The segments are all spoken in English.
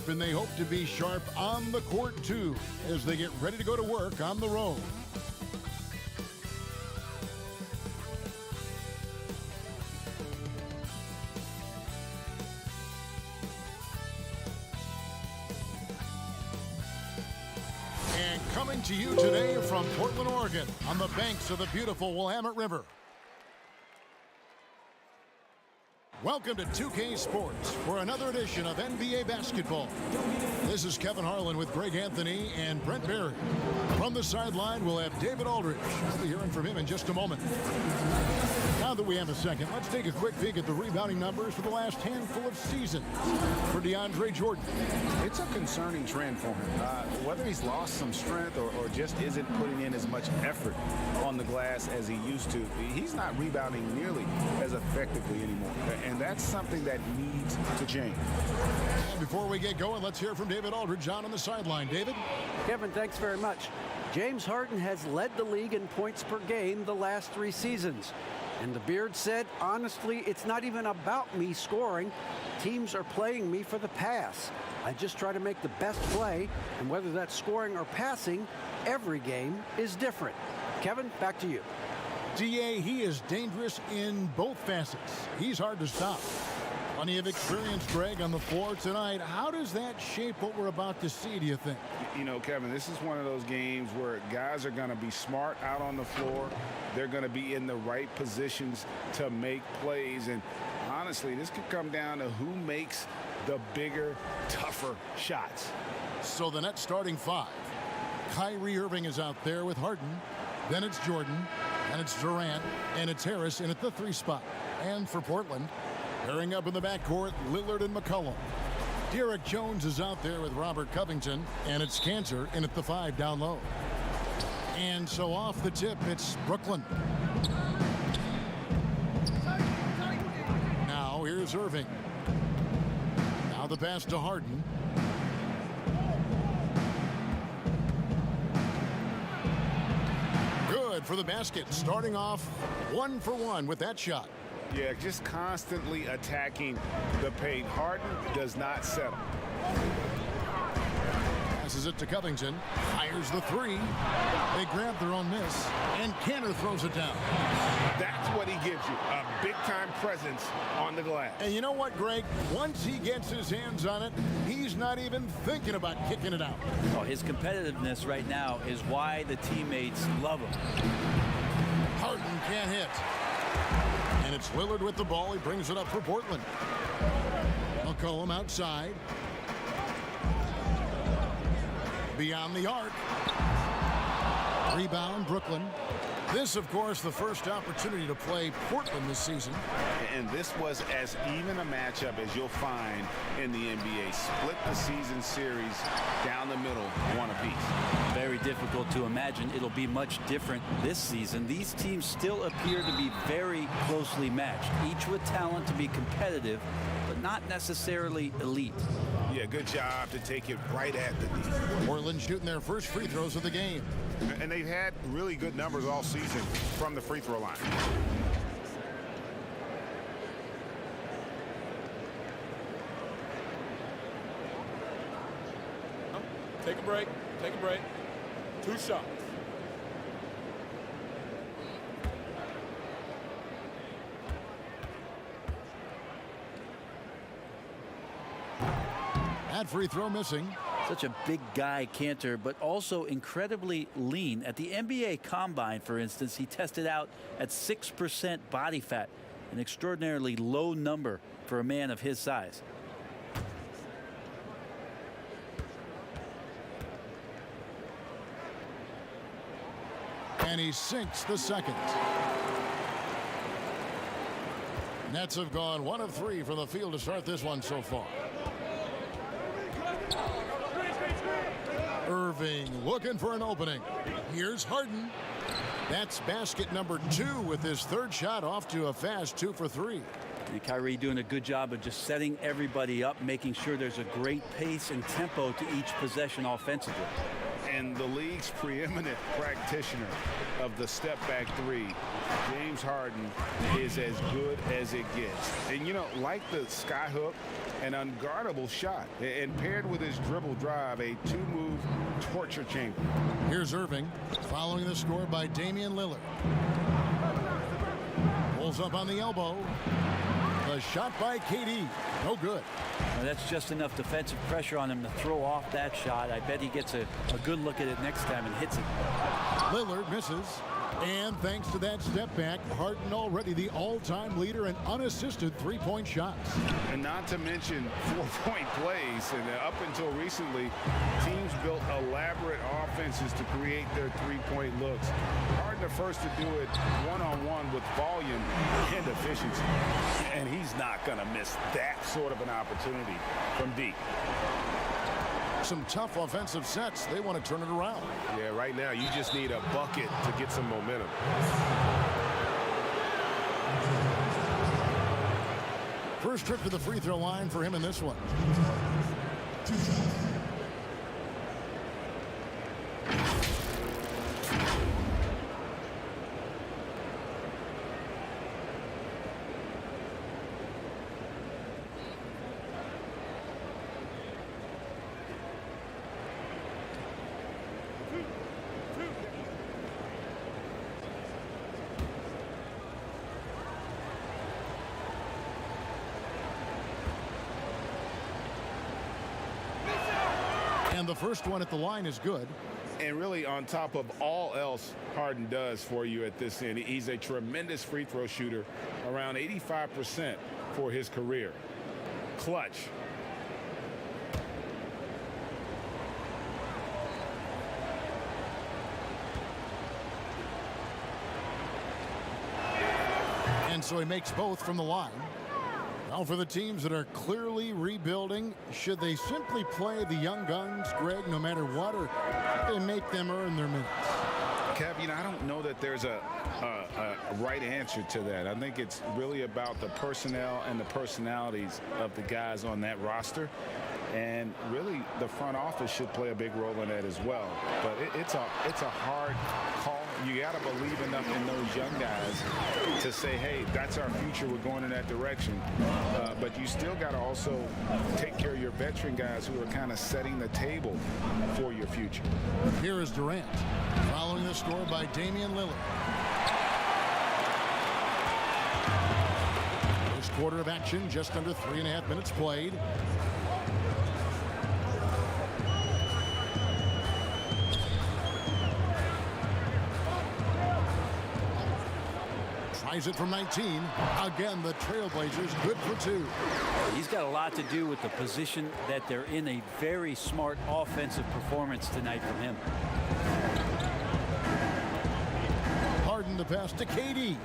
sharp, and they hope to be sharp on the court, too, as they get ready to go to work on the road. And coming to you today from Portland, Oregon, on the banks of the beautiful Willamette River. Welcome to 2K Sports for another edition of NBA basketball. This is Kevin Harlan with Greg Anthony and Brent Barry. From the sideline, we'll have David Aldridge. We'll be hearing from him in just a moment. Now that we have a second, let's take a quick peek at the rebounding numbers for the last handful of seasons for DeAndre Jordan. It's a concerning trend for him. Whether he's lost some strength or just isn't putting in as much effort on the glass as he used to, he's not rebounding nearly as effectively anymore. And that's something that needs to change. And before we get going, let's hear from David Aldridge on the sideline. David? Kevin, thanks very much. James Harden has led the league in points per game the last 3 seasons. And the Beard said, honestly, it's not even about me scoring. Teams are playing me for the pass. I just try to make the best play, and whether that's scoring or passing, every game is different. Kevin, back to you. DA, he is dangerous in both facets. He's hard to stop. Plenty of experience, Greg, on the floor tonight. How does that shape what we're about to see, do you think? You know, Kevin, this is one of those games where guys are going to be smart out on the floor. They're going to be in the right positions to make plays. And honestly, this could come down to who makes the bigger, tougher shots. So the net starting 5. Kyrie Irving is out there with Harden. Then it's Jordan. And it's Durant. And it's Harris in at the 3 spot. And for Portland, pairing up in the backcourt, Lillard and McCollum. Derek Jones is out there with Robert Covington. And it's Cantor in at the 5 down low. And so off the tip, it's Brooklyn. Now here's Irving. Now the pass to Harden. Good for the basket, starting off 1 for 1 with that shot. Yeah, just constantly attacking the paint. Harden does not settle. Passes it to Covington. Fires the 3. They grab their own miss. And Cantor throws it down. That's what he gives you, a big-time presence on the glass. And you know what, Greg? Once he gets his hands on it, he's not even thinking about kicking it out. Oh, his competitiveness right now is why the teammates love him. Harden can't hit. And it's Lillard with the ball. He brings it up for Portland. McCollum outside. Beyond the arc. Rebound, Brooklyn. This, of course, the first opportunity to play Portland this season. And this was as even a matchup as you'll find in the NBA. Split the season series down the middle, 1 apiece. Very difficult to imagine it'll be much different this season. These teams still appear to be very closely matched, each with talent to be competitive, but not necessarily elite. Yeah, good job to take it right at the D. Portland shooting their first free throws of the game. And they've had really good numbers all season from the free throw line. Take a break. Take a break. 2 shots. That free throw missing. Such a big guy, Cantor, but also incredibly lean. At the NBA Combine, for instance, he tested out at 6% body fat, an extraordinarily low number for a man of his size. And he sinks the second. Nets have gone 1 of 3 from the field to start this one so far. Irving looking for an opening. Here's Harden. That's basket number 2 with his 3rd shot, off to a fast 2 for 3. And Kyrie doing a good job of just setting everybody up, making sure there's a great pace and tempo to each possession offensively. And the league's preeminent practitioner of the step-back three, James Harden, is as good as it gets. And, you know, like the skyhook, an unguardable shot, and paired with his dribble drive, a two-move torture chamber. Here's Irving, following the score by Damian Lillard. Pulls up on the elbow. The shot by KD, no good. Well, that's just enough defensive pressure on him to throw off that shot. I bet he gets a good look at it next time and hits it. Lillard misses. And thanks to that step back, Harden already the all-time leader in unassisted three-point shots. And not to mention four-point plays. And up until recently, teams built elaborate offenses to create their three-point looks. Harden the first to do it one-on-one with volume and efficiency. And he's not going to miss that sort of an opportunity from deep. Some tough offensive sets. They want to turn it around. Yeah, right now you just need a bucket to get some momentum. First trip to the free throw line for him in this one. And the first one at the line is good. And really, on top of all else Harden does for you at this end, he's a tremendous free throw shooter, around 85% for his career. Clutch. And so he makes both from the line. Now for the teams that are clearly rebuilding, should they simply play the young guns, Greg, no matter what, or they make them earn their minutes? Kev, you know, I don't know that there's a right answer to that. I think it's really about the personnel and the personalities of the guys on that roster. And really, the front office should play a big role in that as well. But it's a hard call. You got to believe enough in those young guys to say, hey, that's our future. We're going in that direction. But you still got to also take care of your veteran guys who are kind of setting the table for your future. Here is Durant, following the score by Damian Lillard. First quarter of action, just under 3.5 minutes played. Tries it from 19. Again, the Trailblazers good for two. He's got a lot to do with the position that they're in. A very smart offensive performance tonight from him. Harden the pass to KD.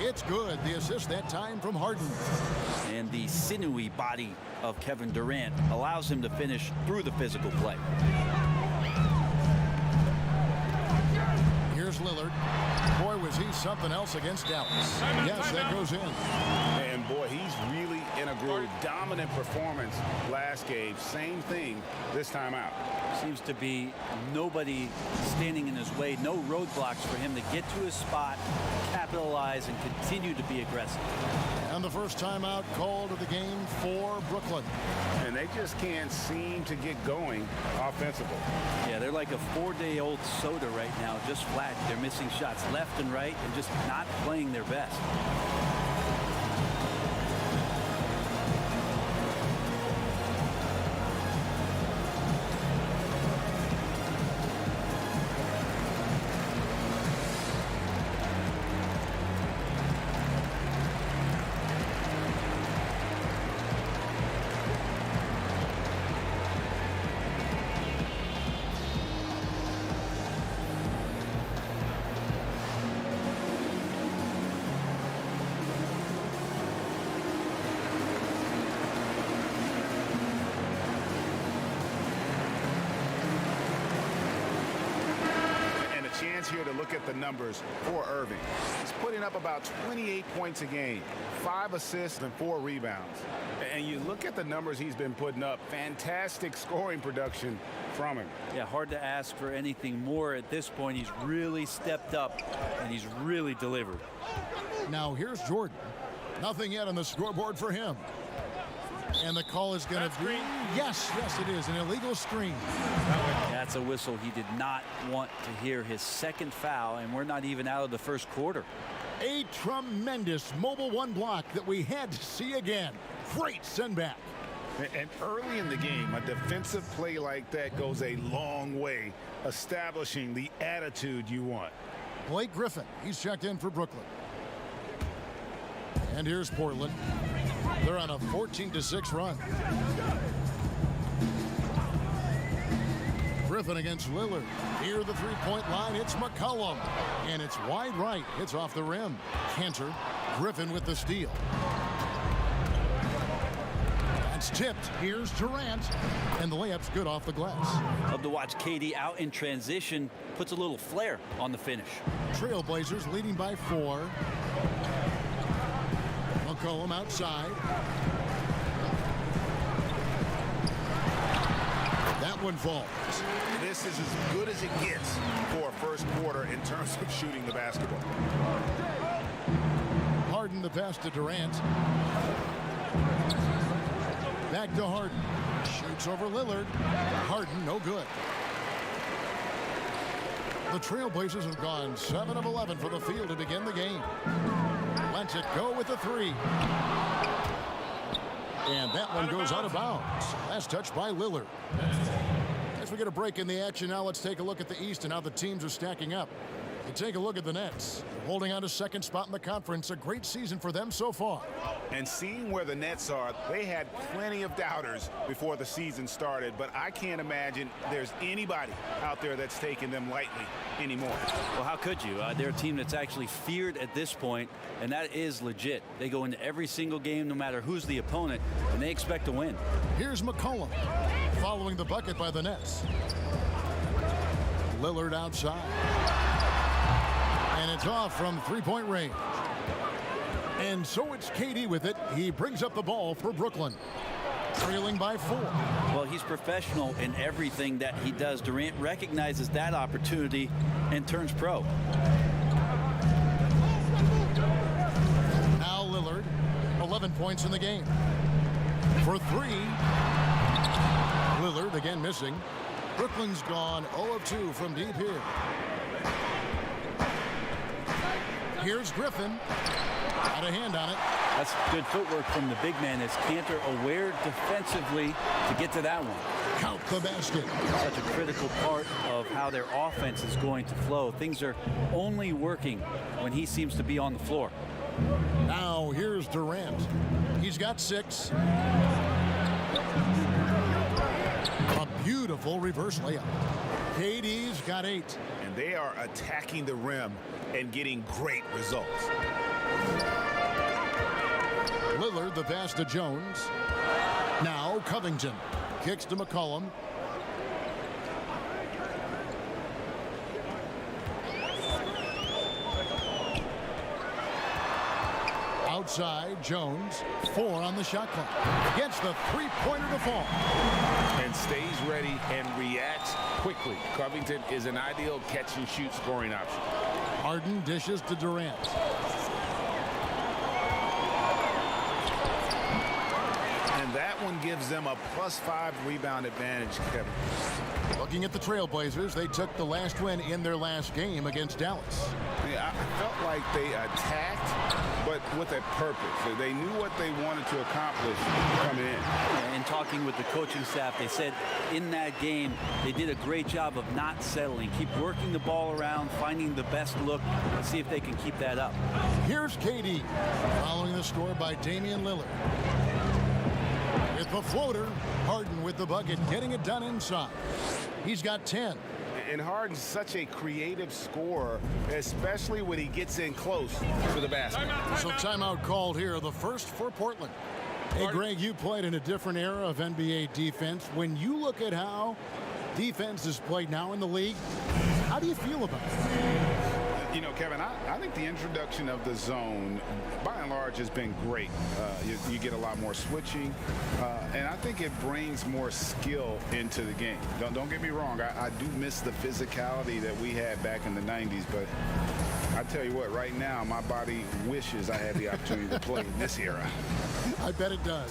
It's good. The assist that time from Harden. And the sinewy body of Kevin Durant allows him to finish through the physical play. Here's Lillard. Boy, was he something else against Dallas. Yes, that goes in. And boy, he's really in a groove. Dominant performance last game. Same thing this time out. Seems to be nobody standing in his way. No roadblocks for him to get to his spot, capitalize, and continue to be aggressive. And the first timeout called of the game for Brooklyn. And they just can't seem to get going offensively. Yeah, they're like a 4-day-old soda right now, just flat. They're missing shots left and right and just not playing their best. chance here to look at the numbers for Irving. He's putting up about 28 points a game, 5 assists and 4 rebounds. And you look at the numbers he's been putting up, fantastic scoring production from him. Yeah, hard to ask for anything more at this point. He's really stepped up, and he's really delivered. Now here's Jordan. Nothing yet on the scoreboard for him. And the call is going to be, yes, it is, an illegal screen. That's a whistle he did not want to hear. His second foul, and we're not even out of the first quarter. A tremendous mobile one block that we had to see again. Great send back. And early in the game, a defensive play like that goes a long way, establishing the attitude you want. Blake Griffin, he's checked in for Brooklyn. And here's Portland. They're on a 14-6 run. Griffin against Lillard. Near the three-point line, it's McCollum. And it's wide right. It's off the rim. Cantor. Griffin with the steal. That's tipped. Here's Durant. And the layup's good off the glass. Love to watch KD out in transition. Puts a little flair on the finish. Trailblazers leading by 4. McCollum outside. That one falls. This is as good as it gets for a first quarter in terms of shooting the basketball. Harden the pass to Durant. Back to Harden. Shoots over Lillard. Harden no good. The Trailblazers have gone 7 of 11 for the field to begin the game. Lets it go with the 3. And that one goes out of bounds. Last touch by Lillard. As we get a break in the action now, let's take a look at the East and how the teams are stacking up. You take a look at the Nets. Holding on to second spot in the conference. A great season for them so far. And seeing where the Nets are, they had plenty of doubters before the season started, but I can't imagine there's anybody out there that's taking them lightly anymore. Well, how could you? They're a team that's actually feared at this point, and that is legit. They go into every single game, no matter who's the opponent, and they expect to win. Here's McCollum following the bucket by the Nets. Lillard outside. And it's off from three-point range. And so it's KD with it. He brings up the ball for Brooklyn. Trailing by 4. Well, he's professional in everything that he does. Durant recognizes that opportunity and turns pro. Now Lillard, 11 points in the game. For 3. Lillard again missing. Brooklyn's gone 0 of 2 from deep here. Here's Griffin. Got a hand on it. That's good footwork from the big man as Cantor aware defensively to get to that one. Count the basket. Such a critical part of how their offense is going to flow. Things are only working when he seems to be on the floor. Now here's Durant. He's got 6. A beautiful reverse layup. KD's got 8. And they are attacking the rim and getting great results. Lillard the pass to Jones. Now Covington kicks to McCollum. Outside Jones. 4 on the shot clock. Gets the three-pointer to fall. And stays ready and reacts quickly. Covington is an ideal catch-and-shoot scoring option. Harden dishes to Durant. And that one gives them a +5 rebound advantage, Kevin. Looking at the Trailblazers, they took the last win in their last game against Dallas. Yeah, I felt like they attacked, but with a purpose. They knew what they wanted to accomplish coming in. And talking with the coaching staff, they said in that game they did a great job of not settling. Keep working the ball around, finding the best look, and see if they can keep that up. Here's KD following the score by Damian Lillard. With the floater, Harden with the bucket, getting it done inside. He's got 10. And Harden's such a creative scorer, especially when he gets in close to the basket. So timeout called here, the first for Portland. Hey, Greg, you played in a different era of NBA defense. When you look at how defense is played now in the league, How do you feel about it? You know, Kevin, I think the introduction of the zone, by and large, has been great. You get a lot more switching, and I think it brings more skill into the game. Don't get me wrong. I do miss the physicality that we had back in the 90s, but I tell you what, right now, my body wishes I had the opportunity to play in this era. I bet it does.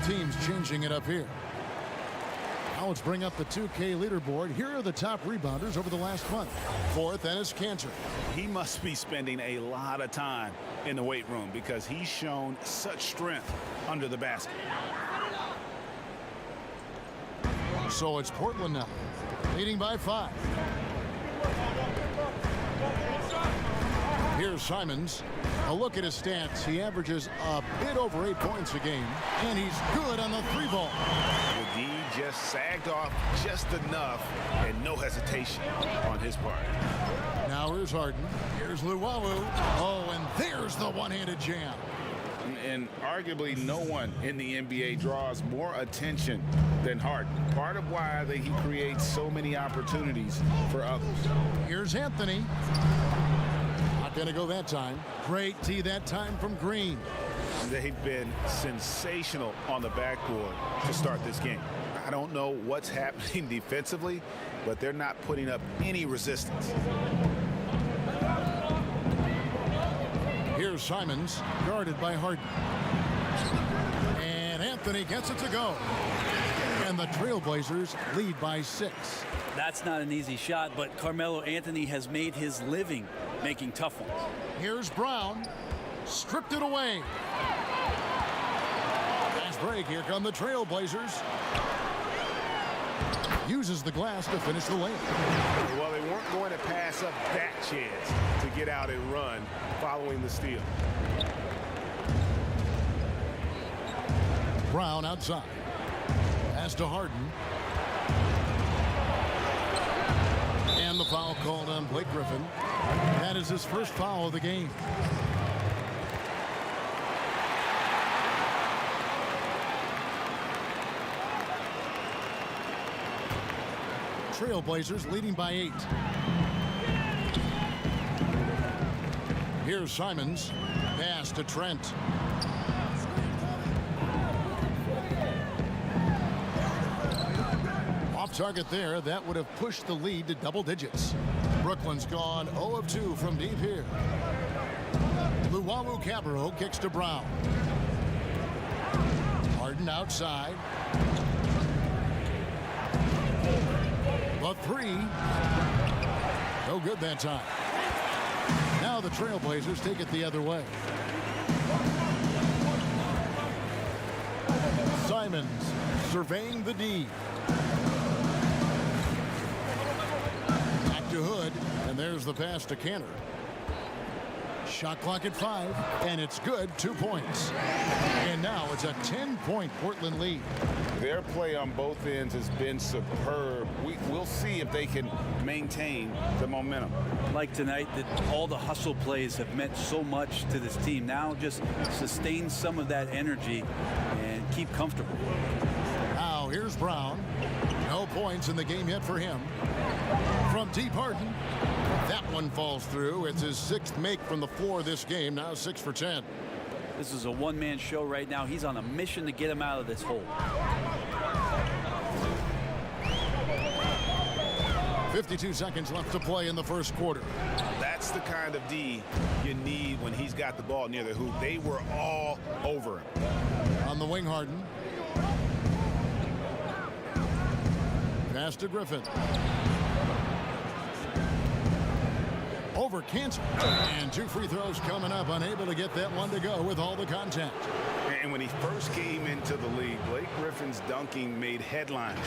Teams changing it up here. Now let's bring up the 2K leaderboard. Here are the top rebounders over the last month. Fourth, Enes Kanter. He must be spending a lot of time in the weight room because he's shown such strength under the basket. So it's Portland now, leading by 5. Here's Simons. A look at his stats. He averages a bit over 8 points a game, and he's good on the 3-ball. The D just sagged off just enough, and no hesitation on his part. Now here's Harden. Here's Luwawu. Oh, and there's the one-handed jam. And arguably no one in the NBA draws more attention than Harden. Part of why he creates so many opportunities for others. Here's Anthony. Not going to go that time. Great tee that time from Green. They've been sensational on the backboard to start this game. I don't know what's happening defensively, but they're not putting up any resistance. Here's Simons, guarded by Harden. And Anthony gets it to go. And the Trailblazers lead by 6. That's not an easy shot, but Carmelo Anthony has made his living making tough ones. Here's Brown. Stripped it away. Fast break. Here come the Trailblazers. Uses the glass to finish the layup. Well, they weren't going to pass up that chance to get out and run following the steal. Brown outside. Pass to Harden. And the foul called on Blake Griffin. That is his first foul of the game. Trailblazers leading by 8. Here's Simons. Pass to Trent. Off target there. That would have pushed the lead to double digits. Brooklyn's gone 0 of 2 from deep here. Luwawu Cabarro kicks to Brown. Harden outside. The 3. No good that time. Now the Trailblazers take it the other way. Simons surveying the D. Back to Hood, and there's the pass to Kanter. Shot clock at 5, and it's good. 2 points. And now it's a 10-point Portland lead. Their play on both ends has been superb. We'll see if they can maintain the momentum. Like tonight, that all the hustle plays have meant so much to this team. Now just sustain some of that energy and keep comfortable. Now here's Brown. No points in the game yet for him. From deep, Harden. That one falls through. It's his 6th make from the floor this game. Now 6 for 10. This is a one-man show right now. He's on a mission to get him out of this hole. 52 seconds left to play in the first quarter. That's the kind of D you need when he's got the ball near the hoop. They were all over him. On the wing, Harden. Pass to Griffin. over cancer. And 2 free throws coming up, unable to get that one to go with all the contact. And when he first came into the league, Blake Griffin's dunking made headlines.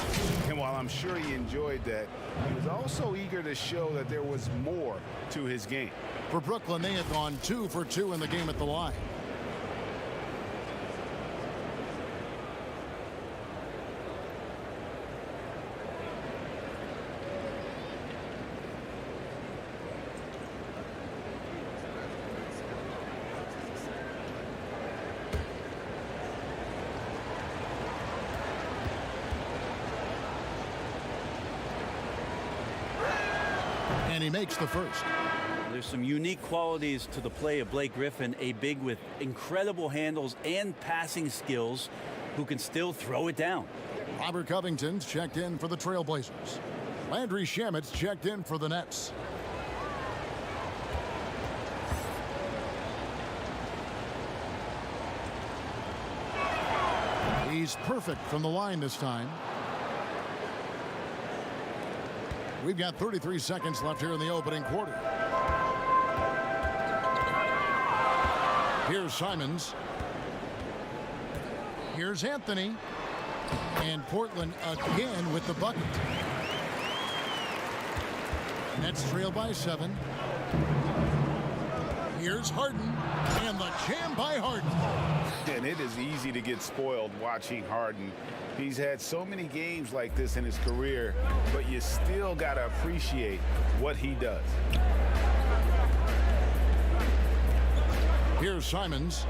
And while I'm sure he enjoyed that, he was also eager to show that there was more to his game. For Brooklyn, they have gone 2 for 2 in the game at the line. And he makes the first. There's some unique qualities to the play of Blake Griffin, a big with incredible handles and passing skills who can still throw it down. Robert Covington's checked in for the Trailblazers. Landry Shamet's checked in for the Nets. He's perfect from the line this time. We've got 33 seconds left here in the opening quarter. Here's Simons. Here's Anthony. And Portland again with the bucket. Nets trail by 7. Here's Harden. And the jam by Harden. And it is easy to get spoiled watching Harden. He's had so many games like this in his career, but you still got to appreciate what he does. Here's Simons.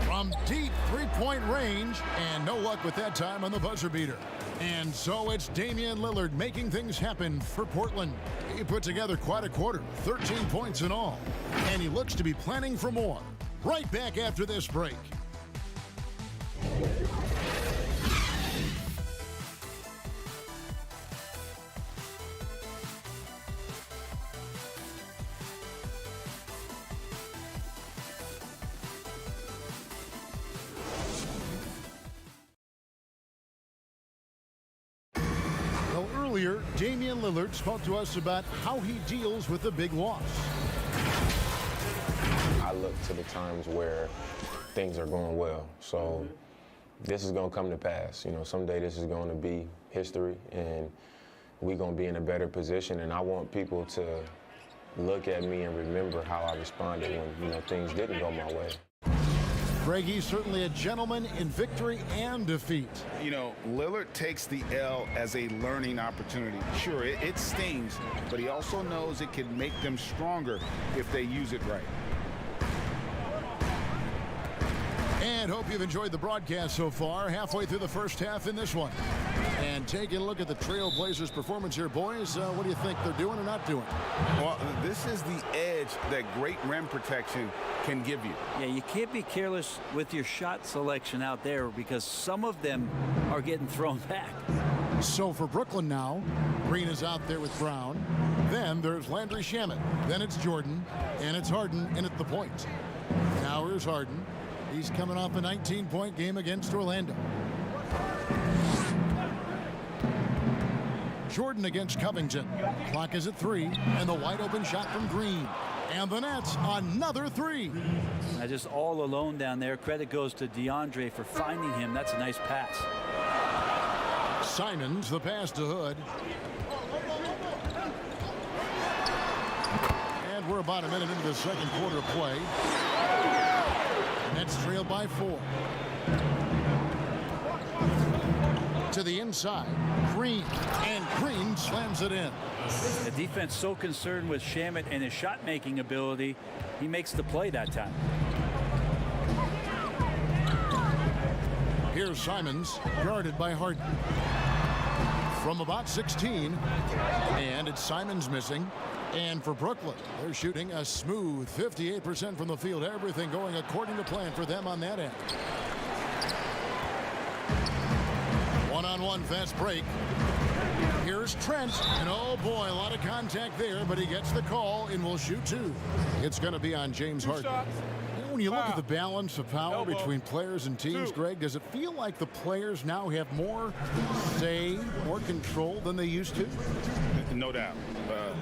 From deep three-point range, and no luck with that time on the buzzer beater. And so it's Damian Lillard making things happen for Portland. He put together quite a quarter, 13 points in all. And he looks to be planning for more. Right back after this break. Earlier, Damian Lillard spoke to us about how he deals with a big loss. I look to the times where things are going well. So this is going to come to pass. You know, someday this is going to be history, and we're going to be in a better position. And I want people to look at me and remember how I responded when, you know, things didn't go my way. Greg, he's certainly a gentleman in victory and defeat. You know, Lillard takes the L as a learning opportunity. Sure, it stings, but he also knows it can make them stronger if they use it right. And hope you've enjoyed the broadcast so far. Halfway through the first half in this one. And taking a look at the Trailblazers' performance here, boys. What do you think they're doing or not doing? Well, this is the edge that great rim protection can give you. Yeah, you can't be careless with your shot selection out there because some of them are getting thrown back. So for Brooklyn now, Green is out there with Brown. Then there's Landry Shamet. Then it's Jordan. And it's Harden in at the point. Now here's Harden. He's coming off a 19-point game against Orlando. Jordan against Covington. Clock is at 3, and the wide open shot from Green. And the Nets, another 3. Just all alone down there. Credit goes to DeAndre for finding him. That's a nice pass. Simons, the pass to Hood. And we're about a minute into the second quarter of play. Nets trail by 4. To the inside, Green, and Green slams it in. The defense so concerned with Shamet and his shot-making ability, he makes the play that time. Here's Simons, guarded by Harden. From about 16, and it's Simons missing. And for Brooklyn, they're shooting a smooth 58% from the field. Everything going according to plan for them on that end. One-on-one fast break. Here's Trent, and oh boy, a lot of contact there, but he gets the call and will shoot 2. It's going to be on James Harden. You know, when you look at the balance of power Elbow. between players and teams, 2. Greg, does it feel like the players now have more say, more control than they used to? No doubt.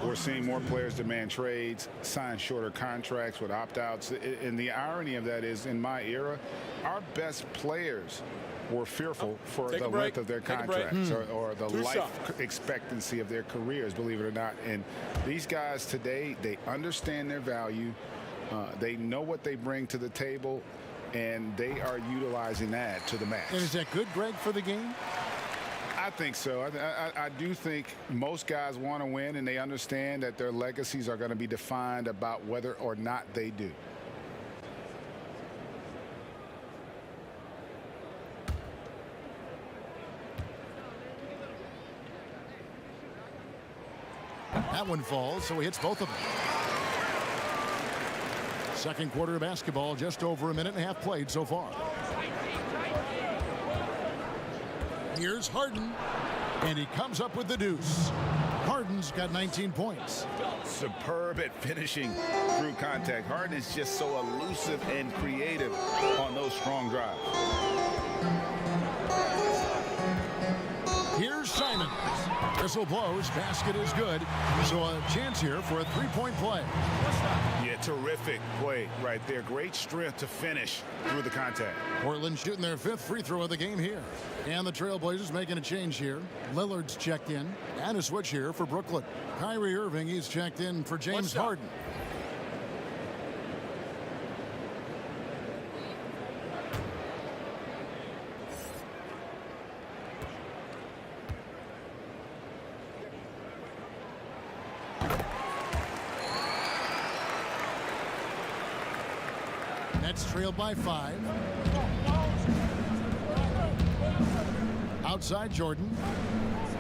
We're seeing more players demand trades, sign shorter contracts with opt-outs. And the irony of that is, in my era, our best players were fearful for Take a the break. length of their Take a break. contracts or the Two life shots. expectancy of their careers, believe it or not. And these guys today, they understand their value. They know what they bring to the table, and they are utilizing that to the max. And is that good, Greg, for the game? I think so. I do think most guys want to win, and they understand that their legacies are going to be defined about whether or not they do. That one falls, so he hits both of them. Second quarter of basketball, just over a minute and a half played so far. Here's Harden, and he comes up with the deuce. Harden's got 19 points. Superb at finishing through contact. Harden is just so elusive and creative on those strong drives. Here's Simons. Whistle blows, basket is good. So a chance here for a three-point play. Yeah, terrific play right there. Great strength to finish through the contact. Portland shooting their 5th free throw of the game here. And the Trailblazers making a change here. Lillard's checked in. And a switch here for Brooklyn. Kyrie Irving, he's checked in for James Harden. Nets trailed by 5. Outside Jordan.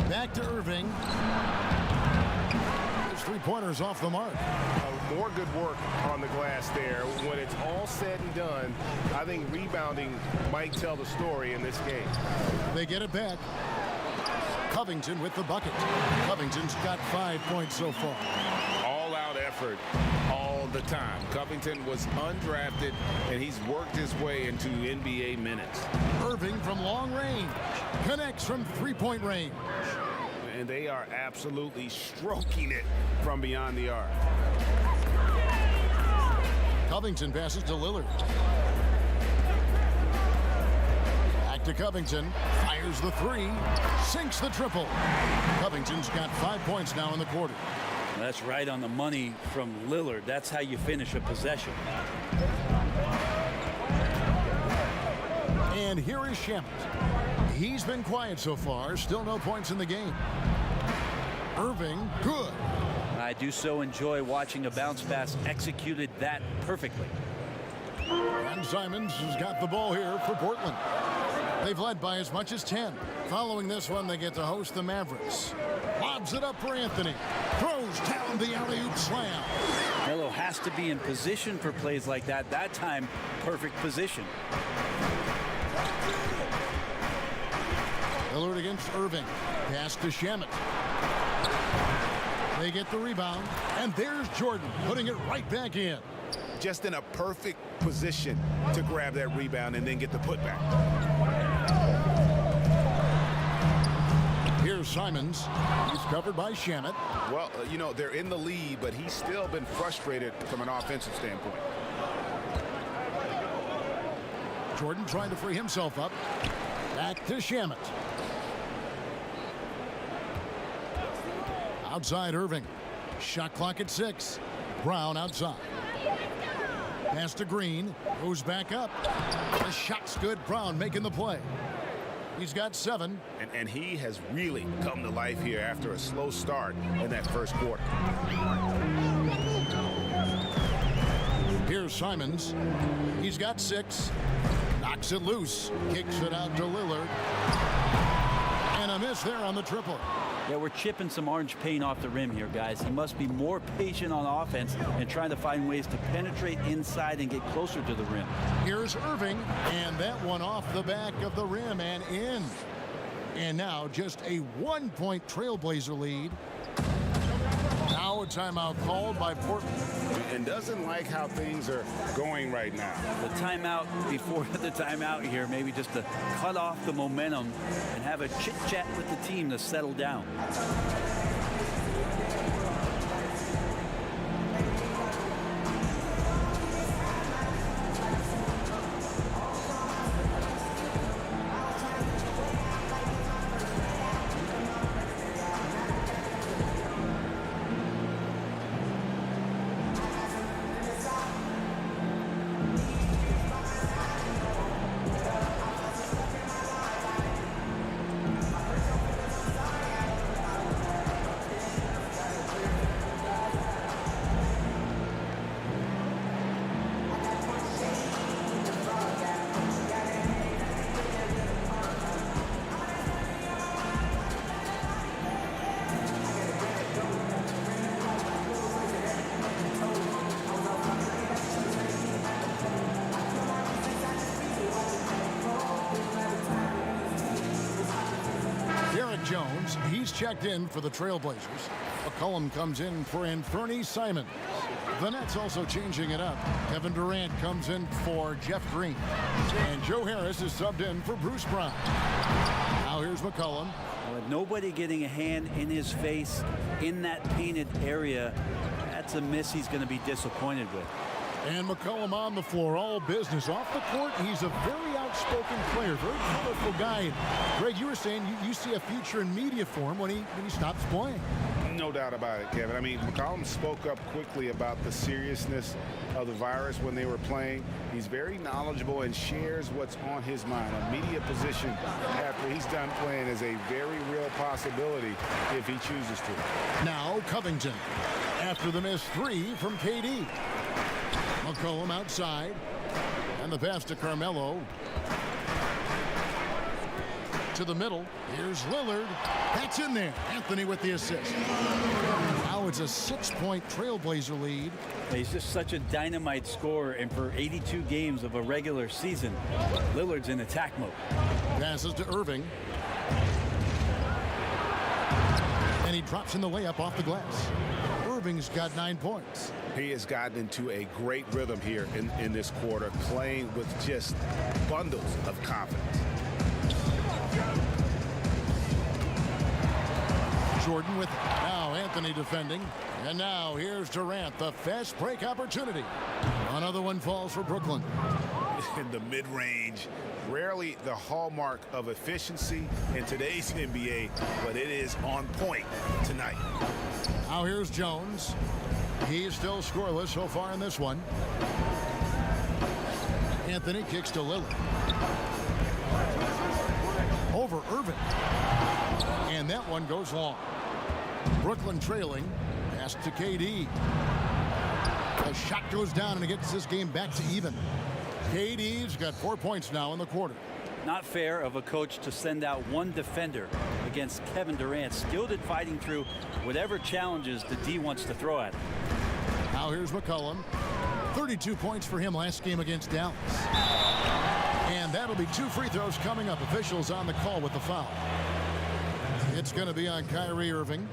Back to Irving. His three-pointers off the mark. More good work on the glass there. When it's all said and done, I think rebounding might tell the story in this game. They get it back. Covington with the bucket. Covington's got 5 points so far. All-out effort all the time. Covington was undrafted, and he's worked his way into NBA minutes. Irving from long range. Connects from three-point range. And they are absolutely stroking it from beyond the arc. Covington passes to Lillard. Back to Covington. Fires the three. Sinks the triple. Covington's got 5 points now in the quarter. That's right on the money from Lillard. That's how you finish a possession. And here is Shamet. He's been quiet so far. Still no points in the game. Irving, good. I do so enjoy watching a bounce pass executed that perfectly. And Simons has got the ball here for Portland. They've led by as much as 10. Following this one, they get to host the Mavericks. Lobs it up for Anthony. Throws down the alley-oop slam. Melo has to be in position for plays like that. That time, perfect position. Lillard against Irving. Pass to Shamet. They get the rebound. And there's Jordan putting it right back in. Just in a perfect position to grab that rebound and then get the putback. Here's Simons. He's covered by Shamet. Well, you know, they're in the lead, but he's still been frustrated from an offensive standpoint. Jordan trying to free himself up. Back to Shamet. Outside Irving. Shot clock at 6. Brown outside. Pass to Green. Goes back up. The shot's good. Brown making the play. He's got 7. And he has really come to life here after a slow start in that first quarter. Here's Simons. He's got 6. Knocks it loose. Kicks it out to Lillard. And a miss there on the triple. Yeah, we're chipping some orange paint off the rim here, guys. He must be more patient on offense and trying to find ways to penetrate inside and get closer to the rim. Here's Irving, and that one off the back of the rim and in. And now just a 1-point Trailblazer lead. Now timeout called by Portland. And doesn't like how things are going right now. The timeout before the timeout here, maybe just to cut off the momentum and have a chit-chat with the team to settle down. Jones, he's checked in for the Trailblazers. McCollum comes in for Anthony Simons. The Nets also changing it up. Kevin Durant comes in for Jeff Green. And Joe Harris is subbed in for Bruce Brown. Now here's McCollum. With nobody getting a hand in his face in that painted area, that's a miss he's going to be disappointed with. And McCollum on the floor, all business. Off the court, he's a very outspoken player, very colorful guy. Greg, you were saying you see a future in media for him when he stops playing. No doubt about it, Kevin. I mean, McCollum spoke up quickly about the seriousness of the virus when they were playing. He's very knowledgeable and shares what's on his mind. A media position after he's done playing is a very real possibility if he chooses to. Now Covington after the missed three from KD. McCollum outside, and the pass to Carmelo. To the middle, here's Lillard. That's in there. Anthony with the assist. Now it's a 6-point Trailblazer lead. He's just such a dynamite scorer, and for 82 games of a regular season, Lillard's in attack mode. Passes to Irving. And he drops in the layup off the glass. Irving's got 9 points. He has gotten into a great rhythm here in this quarter, playing with just bundles of confidence. Jordan with it. Now Anthony defending. And now here's Durant, the fast break opportunity. Another one falls for Brooklyn. In the mid-range, rarely the hallmark of efficiency in today's NBA, but it is on point tonight. Now here's Jones. He's still scoreless so far in this one. Anthony kicks to Lillard. Over Irving. And that one goes long. Brooklyn trailing. Pass to KD. The shot goes down and it gets this game back to even. KD's got 4 points now in the quarter. Not fair of a coach to send out one defender against Kevin Durant, skilled at fighting through whatever challenges the D wants to throw at him. Now here's McCollum. 32 points for him last game against Dallas. And that'll be 2 free throws coming up. Officials on the call with the foul. It's going to be on Kyrie Irving.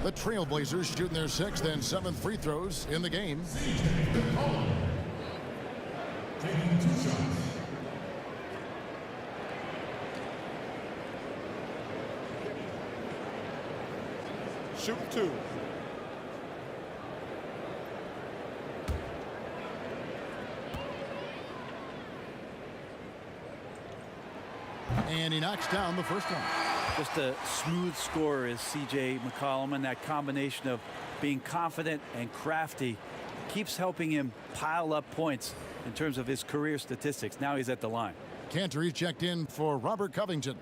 The Trailblazers shooting their 6th and 7th free throws in the game. Taking 2 shots. Shoot 2. And he knocks down the first one. Just a smooth scorer is C.J. McCollum, and that combination of being confident and crafty keeps helping him pile up points in terms of his career statistics. Now he's at the line. Cantor, he's checked in for Robert Covington.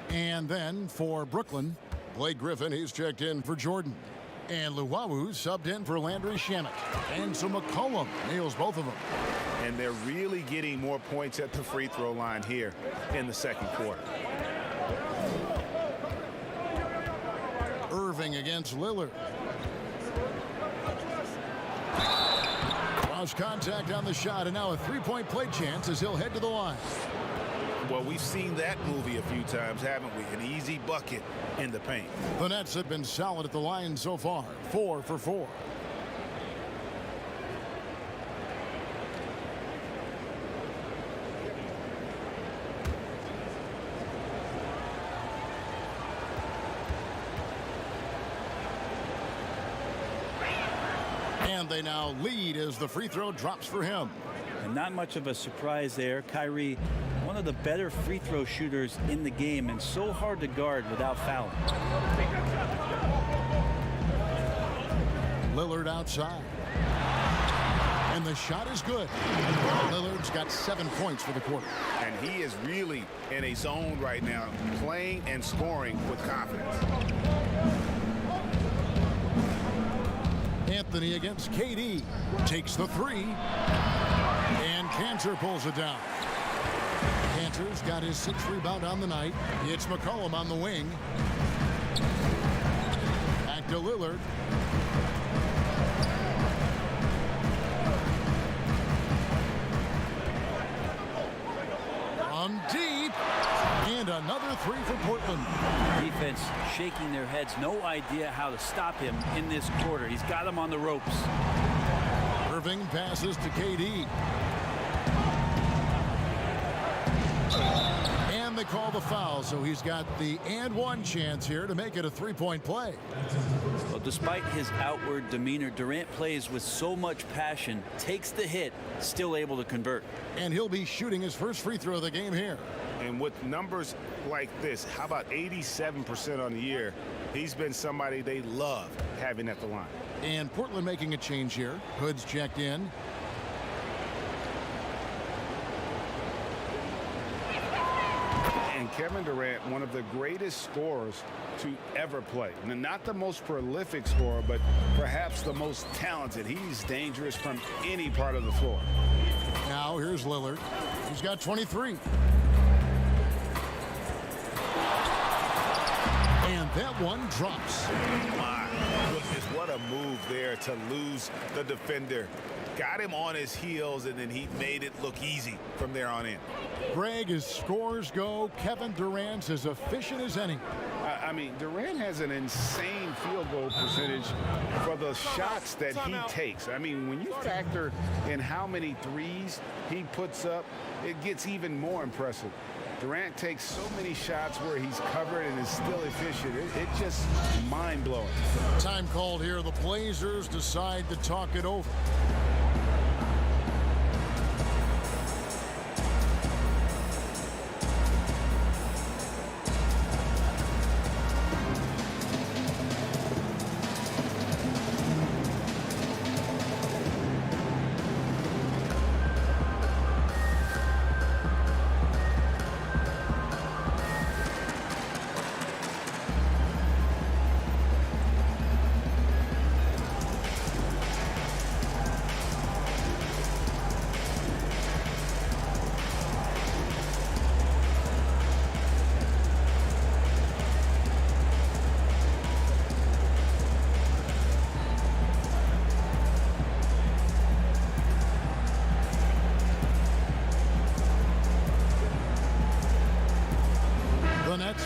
And then for Brooklyn, Blake Griffin, he's checked in for Jordan. And Luwawu subbed in for Landry Shamet. And so McCollum nails both of them. And they're really getting more points at the free throw line here in the second quarter. Irving against Lillard. Cross contact on the shot, and now a 3-point play chance as he'll head to the line. Well, we've seen that movie a few times, haven't we? An easy bucket in the paint. The Nets have been solid at the line so far, 4 for 4. And they now lead as the free throw drops for him. And not much of a surprise there. Kyrie, one of the better free throw shooters in the game and so hard to guard without fouling. Lillard outside. And the shot is good. Lillard's got 7 points for the quarter. And he is really in a zone right now, playing and scoring with confidence. Anthony against KD. Takes the 3. And Cantor pulls it down. Cantor's got his 6th rebound on the night. It's McCollum on the wing. Back to Lillard. From deep. And another 3 for Portland. Defense shaking their heads. No idea how to stop him in this quarter. He's got him on the ropes. Irving passes to KD. And they call the foul, so he's got the and one chance here to make it a 3-point play. Well, despite his outward demeanor, Durant plays with so much passion, takes the hit, still able to convert. And he'll be shooting his first free throw of the game here. And with numbers like this, how about 87% on the year? He's been somebody they love having at the line. And Portland making a change here. Hood's checked in. And Kevin Durant, one of the greatest scorers to ever play. Not the most prolific scorer, but perhaps the most talented. He's dangerous from any part of the floor. Now here's Lillard. He's got 23. And that one drops. My goodness, what a move there to lose the defender. Got him on his heels, and then he made it look easy from there on in. Greg, as scores go, Kevin Durant's as efficient as any. I mean, Durant has an insane field goal percentage for the shots that he takes. I mean, when you factor in how many threes he puts up, it gets even more impressive. Durant takes so many shots where he's covered and is still efficient. It's just mind-blowing. Time called here. The Blazers decide to talk it over.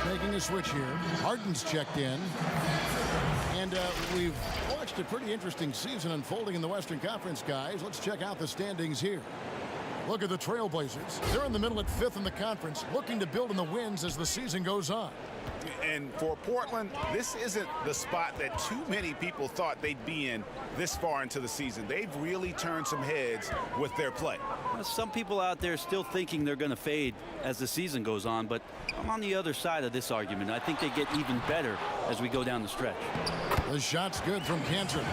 Making a switch here. Harden's checked in. And we've watched a pretty interesting season unfolding in the Western Conference, guys. Let's check out the standings here. Look at the Trailblazers. They're in the middle at 5th in the conference, looking to build in the wins as the season goes on. And for Portland, this isn't the spot that too many people thought they'd be in this far into the season. They've really turned some heads with their play. Some people out there still thinking they're going to fade as the season goes on, but I'm on the other side of this argument. I think they get even better as we go down the stretch. The shot's good from Cantor.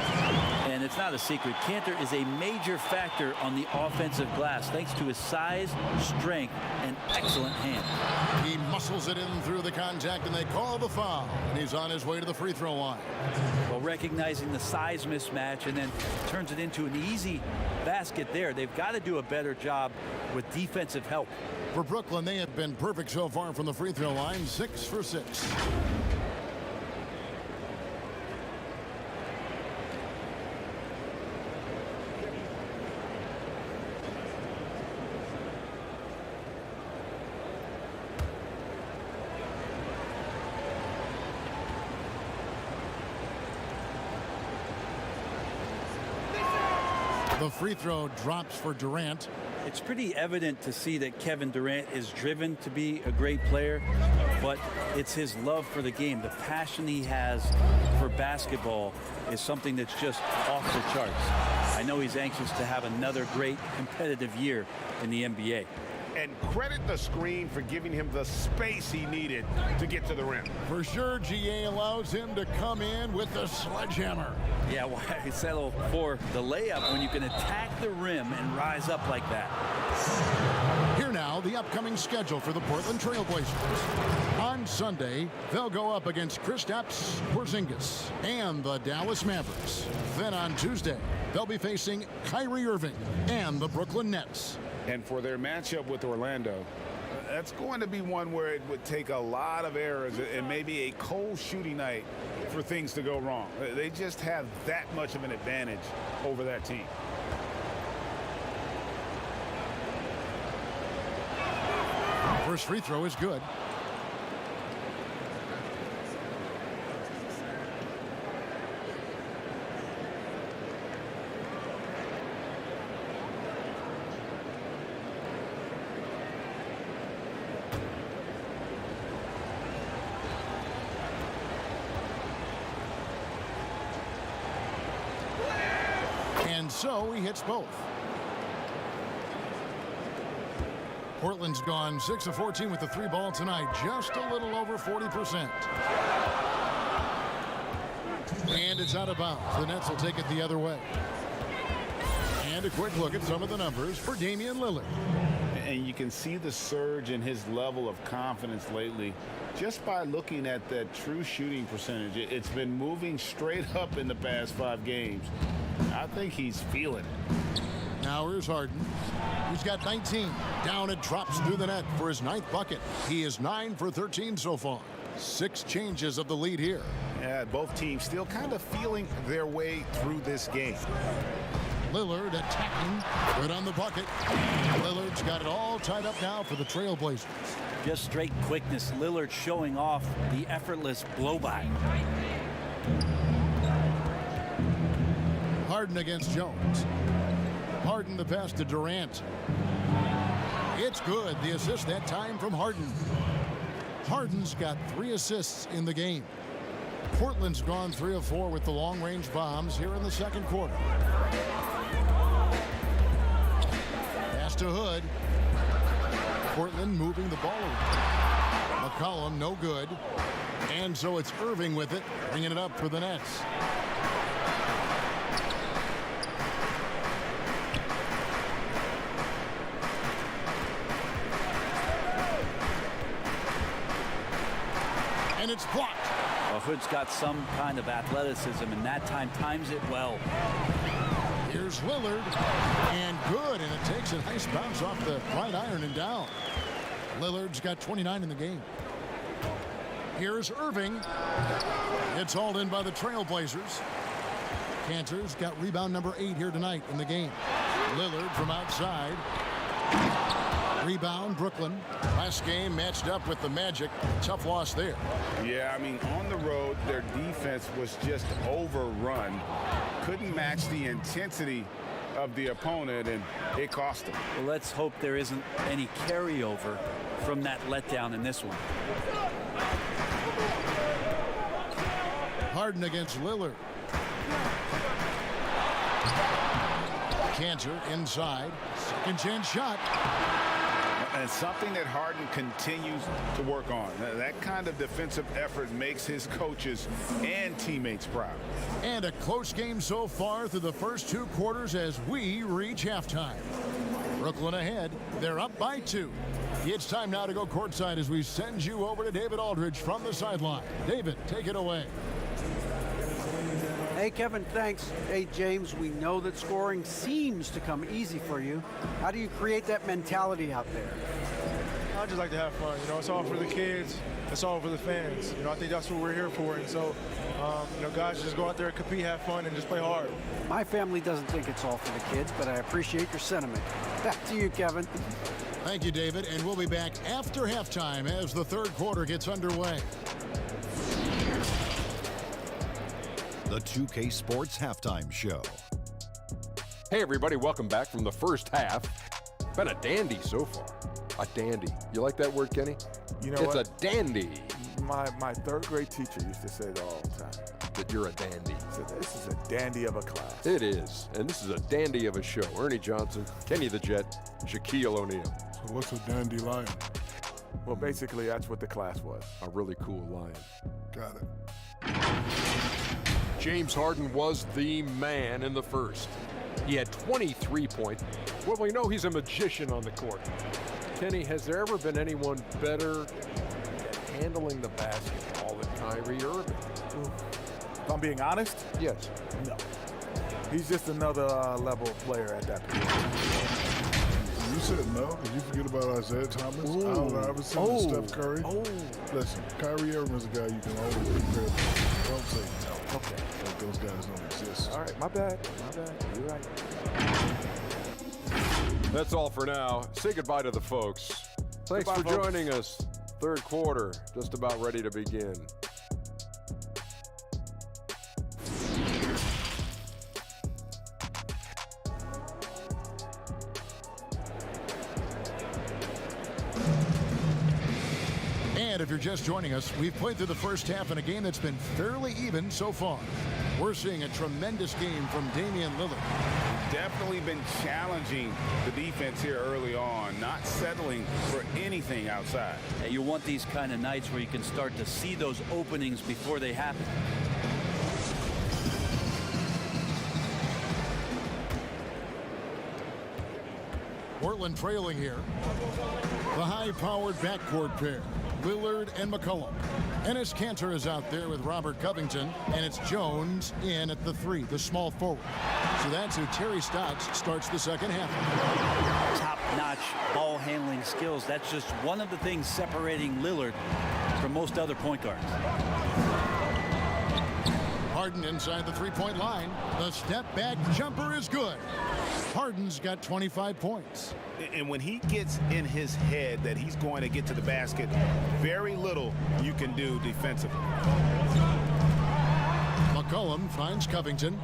And it's not a secret. Cantor is a major factor on the offensive glass thanks to his size, strength, and excellent hands. He muscles it in through the contact, and they call the foul. And he's on his way to the free throw line. Well, recognizing the size mismatch and then turns it into an easy basket there. They've got to do a better job with defensive help. For Brooklyn, they have been perfect so far from the free throw line, 6 for 6. The free throw drops for Durant. It's pretty evident to see that Kevin Durant is driven to be a great player, but it's his love for the game. The passion he has for basketball is something that's just off the charts. I know he's anxious to have another great competitive year in the NBA. And credit the screen for giving him the space he needed to get to the rim. For sure, GA allows him to come in with the sledgehammer. Yeah, why settle for the layup when you can attack the rim and rise up like that? Here now, the upcoming schedule for the Portland Trail Blazers. On Sunday, they'll go up against Kristaps Porzingis and the Dallas Mavericks. Then on Tuesday, they'll be facing Kyrie Irving and the Brooklyn Nets. And for their matchup with Orlando, that's going to be one where it would take a lot of errors and maybe a cold shooting night for things to go wrong. They just have that much of an advantage over that team. First free throw is good. And so he hits both. Portland's gone 6 of 14 with the three ball tonight, just a little over 40%. And it's out of bounds. The Nets will take it the other way. And a quick look at some of the numbers for Damian Lillard. And you can see the surge in his level of confidence lately just by looking at that true shooting percentage. It's been moving straight up in the past 5 games. I think he's feeling it. Now here's Harden. He's got 19. Down it drops through the net for his 9th bucket. He is 9 for 13 so far. 6 changes of the lead here. Yeah, both teams still kind of feeling their way through this game. Lillard attacking, good on the bucket. Lillard's got it all tied up now for the Trailblazers. Just straight quickness. Lillard showing off the effortless blow-by. Harden against Jones. Harden the pass to Durant. It's good. The assist that time from Harden. Harden's got 3 assists in the game. Portland's gone 3 of 4 with the long-range bombs here in the second quarter. Pass to Hood. Portland moving the ball around. McCollum no good. And so it's Irving with it, bringing it up for the Nets. And it's blocked. Well, Hood's got some kind of athleticism, and that time times it well. Here's Lillard, and good, and it takes a nice bounce off the right iron and down. Lillard's got 29 in the game. Here's Irving. It's hauled in by the Trailblazers. Cantor's got rebound number 8 here tonight in the game. Lillard from outside. Rebound, Brooklyn. Last game matched up with the Magic. Tough loss there. Yeah, I mean, on the road, their defense was just overrun. Couldn't match the intensity of the opponent, and it cost them. Well, let's hope there isn't any carryover from that letdown in this one. Harden against Lillard. Cantor inside. Second chance shot. And it's something that Harden continues to work on. That kind of defensive effort makes his coaches and teammates proud. And a close game so far through the first 2 quarters as we reach halftime. Brooklyn ahead. They're up by 2. It's time now to go courtside as we send you over to David Aldridge from the sideline. David, take it away. Hey, Kevin, thanks. Hey, James, we know that scoring seems to come easy for you. How do you create that mentality out there? I just like to have fun. You know, it's all for the kids. It's all for the fans. You know, I think that's what we're here for. And so, you know, guys, just go out there, compete, have fun, and just play hard. My family doesn't think it's all for the kids, but I appreciate your sentiment. Back to you, Kevin. Thank you, David. And we'll be back after halftime as the third quarter gets underway. The 2K Sports Halftime Show. Hey everybody, welcome back from the first half. Been a dandy so far. A dandy. You like that word, Kenny? You know it's what? a dandy. My third grade teacher used to say that all the time. That you're a dandy. So this is a dandy of a class. It is. And this is a dandy of a show. Ernie Johnson, Kenny the Jet, Shaquille O'Neal. So what's a dandelion? Well, basically, that's what the class was. A really cool lion. Got it. James Harden was the man in the first. He had 23 points. Well, we know he's a magician on the court. Kenny, has there ever been anyone better at handling the basketball than Kyrie Irving? If I'm being honest? Yes. No. He's just another level player at that position. You said no. Did you forget about Isaiah Thomas, Allen Iverson, and Steph Curry? Listen, Kyrie Irving is a guy you can always compare to. Don't say no. Okay. Like those guys don't exist. All right, my bad. You're right. That's all for now. Say goodbye to the folks. Thanks Goodbye, for folks. joining us. Third quarter, just about ready to begin. And if you're just joining us, we've played through the first half in a game that's been fairly even so far. We're seeing a tremendous game from Damian Lillard. Definitely been challenging the defense here early on, not settling for anything outside. Yeah, you want these kind of nights where you can start to see those openings before they happen. Portland trailing here. The high-powered backcourt pair, Lillard and McCollum. Enes Kanter is out there with Robert Covington, and it's Jones in at the 3, the small forward. So that's who Terry Stotts starts the second half. Top-notch ball handling skills. That's just one of the things separating Lillard from most other point guards. Harden inside the three-point line. The step-back jumper is good. Harden's got 25 points. And when he gets in his head that he's going to get to the basket, very little you can do defensively. McCollum finds Covington.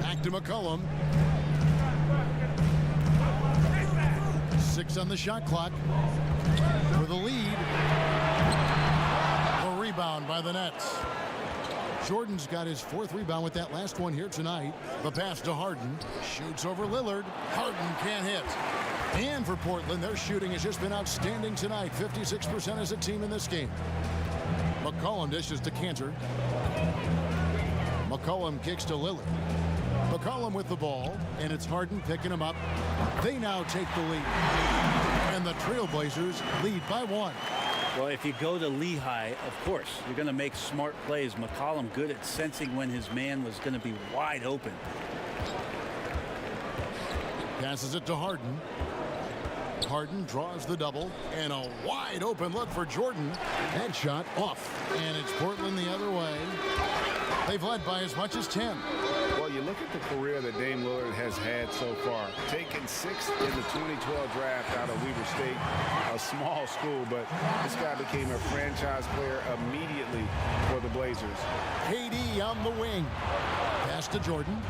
Back to McCollum. 6 on the shot clock. For the lead. A rebound by the Nets. Jordan's got his 4th rebound with that last one here tonight. The pass to Harden. Shoots over Lillard. Harden can't hit. And for Portland, their shooting has just been outstanding tonight. 56% as a team in this game. McCollum dishes to Kanter. McCollum kicks to Lillard. McCollum with the ball, and it's Harden picking him up. They now take the lead. And the Trailblazers lead by 1. Well, if you go to Lehigh, of course, you're going to make smart plays. McCollum good at sensing when his man was going to be wide open. Passes it to Harden. Harden draws the double, and a wide open look for Jordan. That shot off, and it's Portland the other way. They've led by as much as 10. Well, you look at the career that Dame Lillard has had so far. Taken 6th in the 2012 draft out of Weber State, a small school, but this guy became a franchise player immediately for the Blazers. KD on the wing. Pass to Jordan.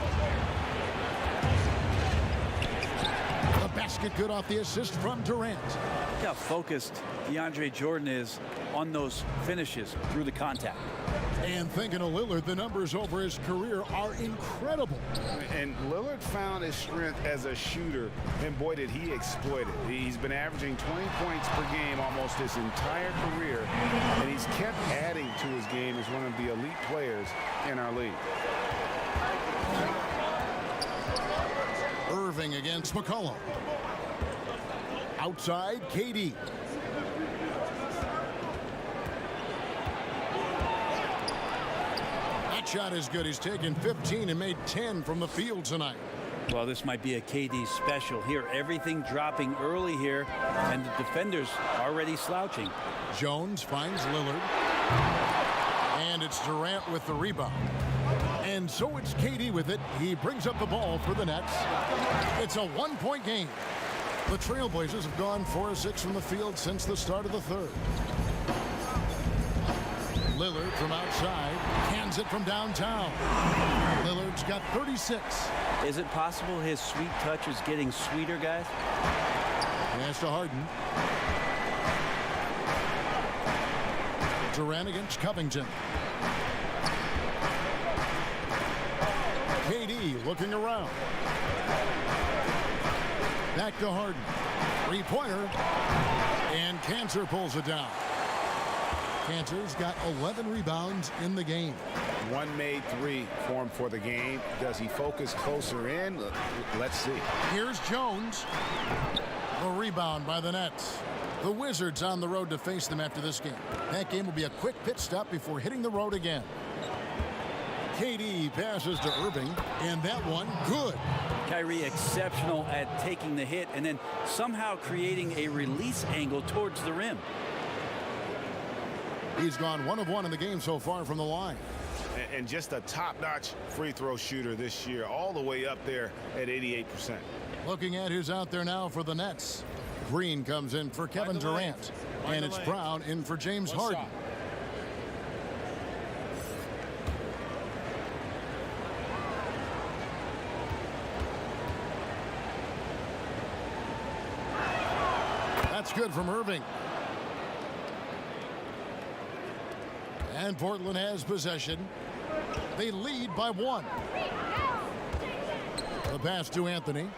The basket good off the assist from Durant. Look how focused DeAndre Jordan is on those finishes through the contact. And thinking of Lillard, the numbers over his career are incredible. And Lillard found his strength as a shooter, and boy, did he exploit it. He's been averaging 20 points per game almost his entire career, and he's kept adding to his game as one of the elite players in our league. Irving against McCollum. Outside, KD. That shot is good. He's taken 15 and made 10 from the field tonight. Well, this might be a KD special here. Everything dropping early here, and the defenders already slouching. Jones finds Lillard. And it's Durant with the rebound. And so it's KD with it. He brings up the ball for the Nets. It's a one-point game. The Trailblazers have gone 4 of 6 from the field since the start of the third. Lillard from outside. Hands it from downtown. Lillard's got 36. Is it possible his sweet touch is getting sweeter, guys? Pass to Harden. Durant against Covington. KD looking around. Back to Harden. Three-pointer. And Cantor pulls it down. Cantor's got 11 rebounds in the game. One made three for him for the game. Does he focus closer in? Let's see. Here's Jones. The rebound by the Nets. The Wizards on the road to face them after this game. That game will be a quick pit stop before hitting the road again. KD passes to Irving, and that one good. Kyrie exceptional at taking the hit and then somehow creating a release angle towards the rim. He's gone 1 of 1 in the game so far from the line. And just a top-notch free throw shooter this year, all the way up there at 88%. Looking at who's out there now for the Nets. Green comes in for Kevin Durant. And it's Brown in for James Harden. That's good from Irving. And Portland has possession. They lead by 1. The pass to Anthony.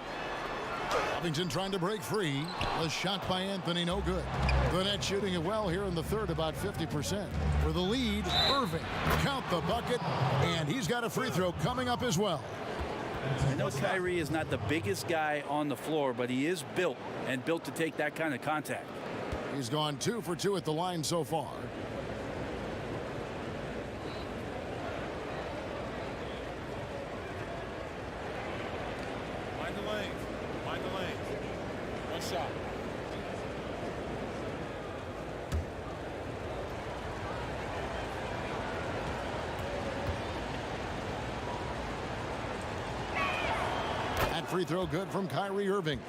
Covington trying to break free. A shot by Anthony, no good. The Nets shooting it well here in the third, about 50%. For the lead, Irving. Count the bucket, and he's got a free throw coming up as well. I know Kyrie is not the biggest guy on the floor, but he is built to take that kind of contact. He's gone 2 for 2 at the line so far. Mind the lanes. Mind the lanes. One shot. That free throw good from Kyrie Irving.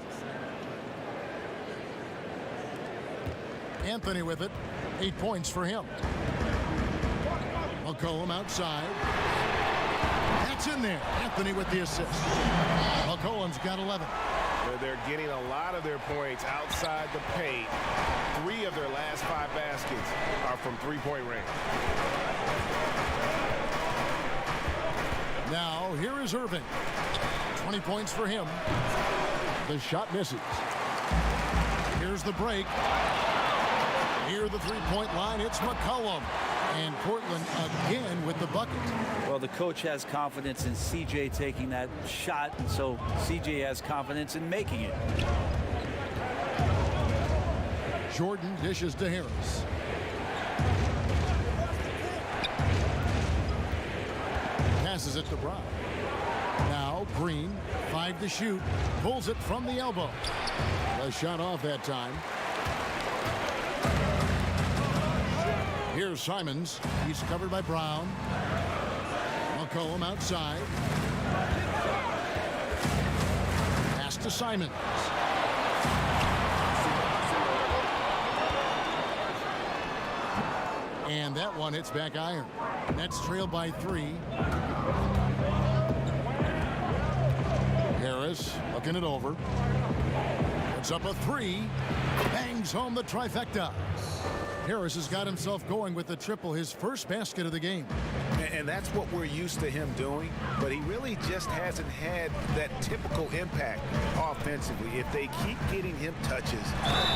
Anthony with it. 8 points for him. McCollum outside. That's in there. Anthony with the assist. McCollum's got 11. They're getting a lot of their points outside the paint. 3 of their last 5 baskets are from three-point range. Now, here is Irving. 20 points for him. The shot misses. Here's the break. Near the three-point line, it's McCollum. And Portland again with the bucket. Well, the coach has confidence in CJ taking that shot, and so CJ has confidence in making it. Jordan dishes to Harris. Passes it to Brown. Now Green, 5 to shoot, pulls it from the elbow. A shot off that time. Here's Simons. He's covered by Brown. McCollum outside. Pass to Simons. And that one hits back iron. Nets trail by 3. Harris looking it over. Puts up a 3. Bangs home the trifecta. Harris has got himself going with the triple, his first basket of the game. And that's what we're used to him doing, but he really just hasn't had that typical impact offensively. If they keep getting him touches,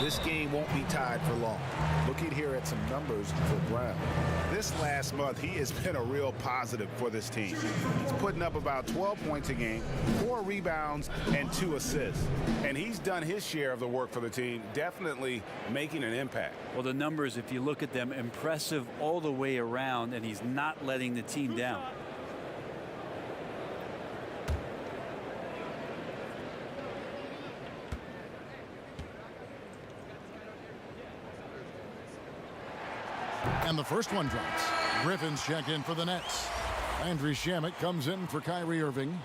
this game won't be tied for long. Looking here at some numbers for Brown. This last month, he has been a real positive for this team. He's putting up about 12 points a game, 4 rebounds, and 2 assists. And he's done his share of the work for the team, definitely making an impact. Well, the numbers, if you look at them, impressive all the way around, and he's not letting the team down. And the first one drops. Griffin's check in for the Nets. Andrew Shamet comes in for Kyrie Irving.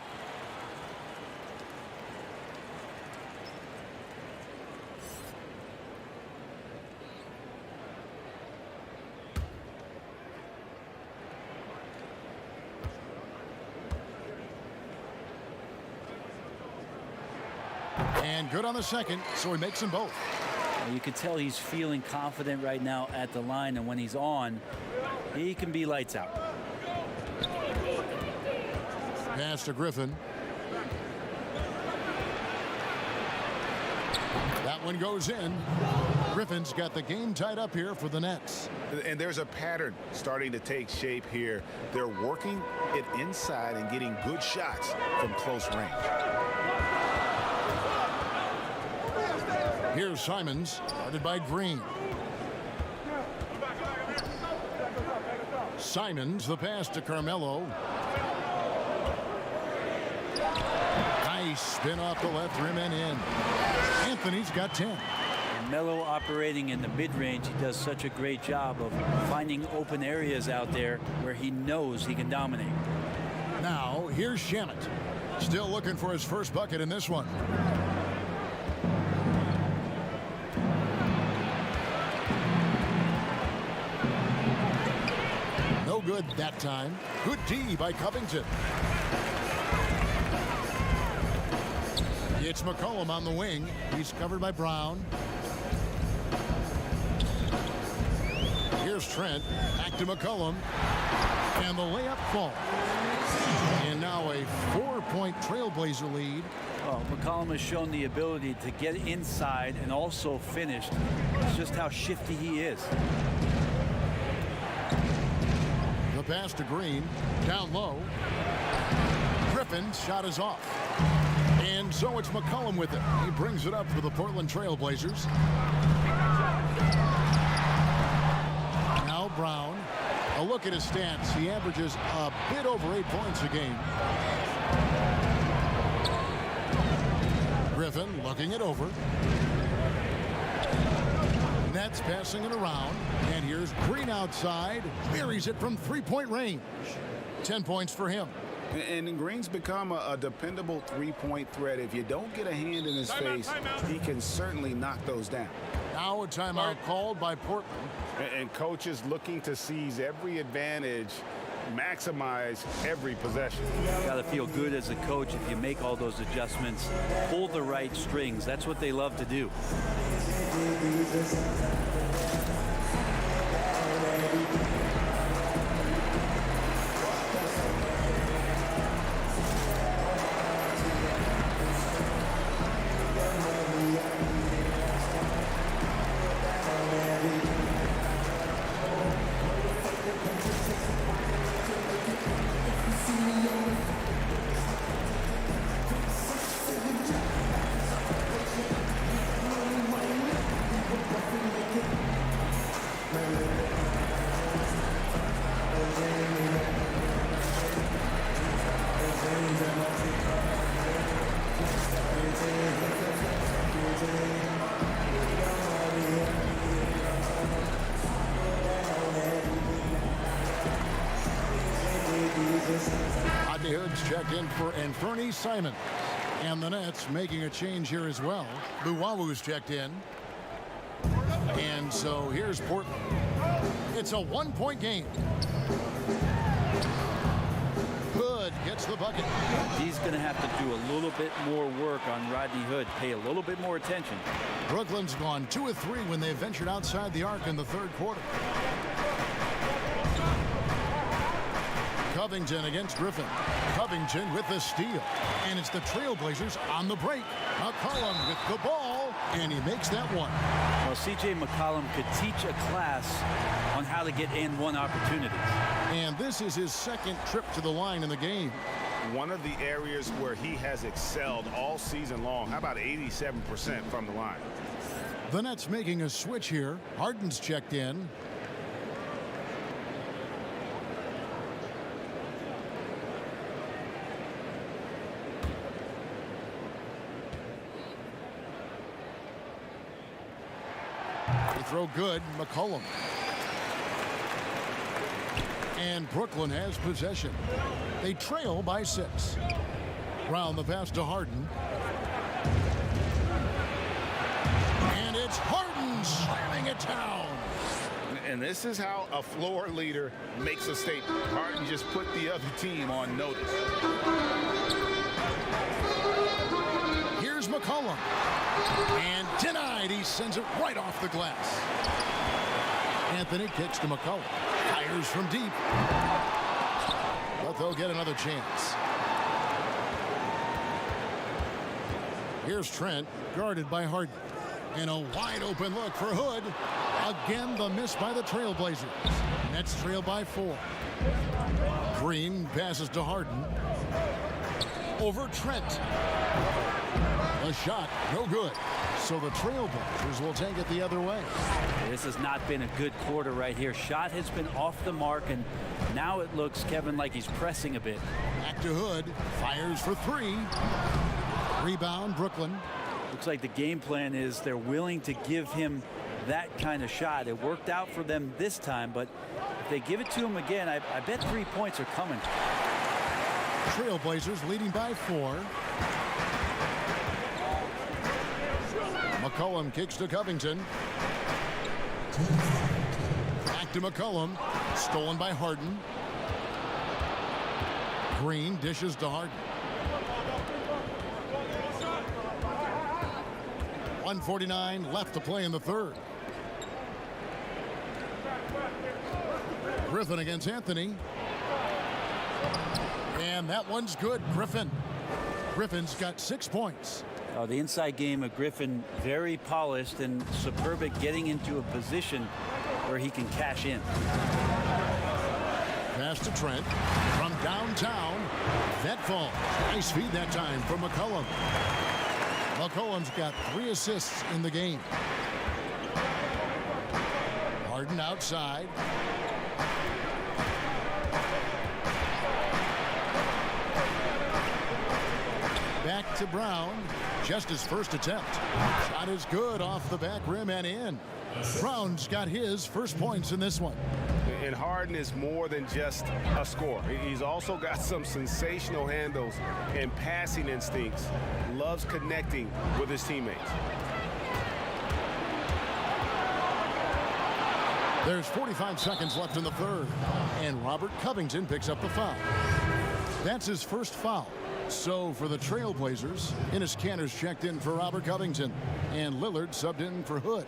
And good on the second, so he makes them both. You can tell he's feeling confident right now at the line, and when he's on, he can be lights out. Pass to Griffin. That one goes in. Griffin's got the game tied up here for the Nets. And there's a pattern starting to take shape here. They're working it inside and getting good shots from close range. Here's Simons, guarded by Green. Simons, the pass to Carmelo. Nice spin off the left rim and in. Anthony's got 10. Melo operating in the mid-range, he does such a great job of finding open areas out there where he knows he can dominate. Now, here's Shamet. Still looking for his first bucket in this one. No good that time. Good D by Covington. It's McCollum on the wing. He's covered by Brown. Here's Trent. Back to McCollum. And the layup falls. And now a 4-point Trailblazer lead. Well, McCollum has shown the ability to get inside and also finish. It's just how shifty he is. The pass to Green. Down low. Griffin's shot is off. And so it's McCollum with it. He brings it up for the Portland Trailblazers. Now Brown. A look at his stats. He averages a bit over 8 points a game. Griffin looking it over. Nets passing it around. And here's Green outside. Buries it from 3-point range. 10 points for him. And Green's become a dependable three-point threat. If you don't get a hand in his face, he can certainly knock those down. Now a timeout called by Portland. And coaches looking to seize every advantage, maximize every possession. Got to feel good as a coach if you make all those adjustments, pull the right strings. That's what they love to do. Rodney Hood's checked in for Anthony Simon. And the Nets making a change here as well. Luwawu's checked in. And so here's Portland. It's a 1-point game. Hood gets the bucket. He's going to have to do a little bit more work on Rodney Hood. Pay a little bit more attention. Brooklyn's gone 2 of 3 when they ventured outside the arc in the third quarter. Covington against Griffin. Covington with the steal. And it's the Trailblazers on the break. McCollum with the ball. And he makes that one. Well, C.J. McCollum could teach a class on how to get in one opportunities. And this is his second trip to the line in the game. One of the areas where he has excelled all season long. How about 87% from the line? The Nets making a switch here. Harden's checked in. Throw good, McCollum. And Brooklyn has possession. They trail by 6. Brown the pass to Harden. And it's Harden slamming it down. And this is how a floor leader makes a statement. Harden just put the other team on notice. Here's McCollum. And denied. He sends it right off the glass. Anthony kicks to McCollum. Fires from deep. But they'll get another chance. Here's Trent, guarded by Harden. And a wide open look for Hood. Again, the miss by the Trailblazers. Nets trail by 4. Green passes to Harden. Over Trent. A shot, no good. So the Trailblazers will take it the other way. This has not been a good quarter right here. Shot has been off the mark, and now it looks, Kevin, like he's pressing a bit. Back to Hood. Fires for 3. Rebound, Brooklyn. Looks like the game plan is they're willing to give him that kind of shot. It worked out for them this time, but if they give it to him again, I bet 3 points are coming. Trailblazers leading by 4. McCollum kicks to Covington. Back to McCollum. Stolen by Harden. Green dishes to Harden. 1:49 left to play in the third. Griffin against Anthony. And that one's good. Griffin's got 6 points. The inside game of Griffin, very polished and superb at getting into a position where he can cash in. Pass to Trent from downtown. That falls. Nice feed that time from McCollum. McCollum's got 3 assists in the game. Harden outside. Back to Brown. Just his first attempt. Shot is good off the back rim and in. Brown's got his first points in this one. And Harden is more than just a scorer. He's also got some sensational handles and passing instincts. Loves connecting with his teammates. There's 45 seconds left in the third. And Robert Covington picks up the foul. That's his first foul. So for the Trailblazers, Enes Kanter's checked in for Robert Covington. And Lillard subbed in for Hood.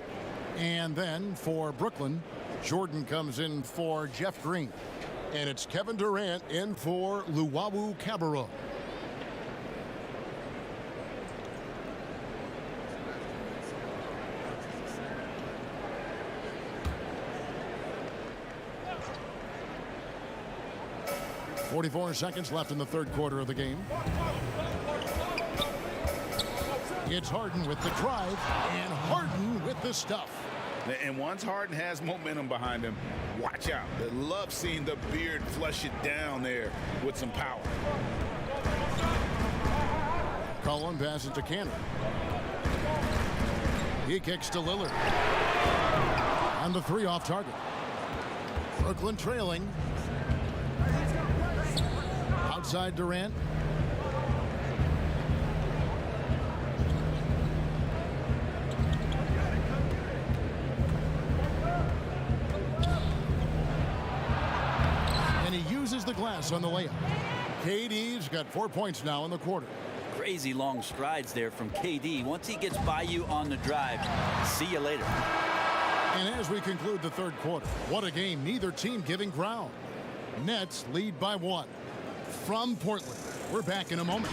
And then for Brooklyn, Jordan comes in for Jeff Green. And it's Kevin Durant in for Luwawu Cabarrot. .44 seconds left in the third quarter of the game. It's Harden with the drive, and Harden with the stuff. And once Harden has momentum behind him, watch out. I love seeing the beard flush it down there with some power. Cullen passes to Kanter. He kicks to Lillard. And the 3 off target. Brooklyn trailing. Outside Durant. And he uses the glass on the layup. KD's got 4 points now in the quarter. Crazy long strides there from KD. Once he gets by you on the drive, see you later. And as we conclude the third quarter, what a game, neither team giving ground. Nets lead by 1. From Portland, we're back in a moment.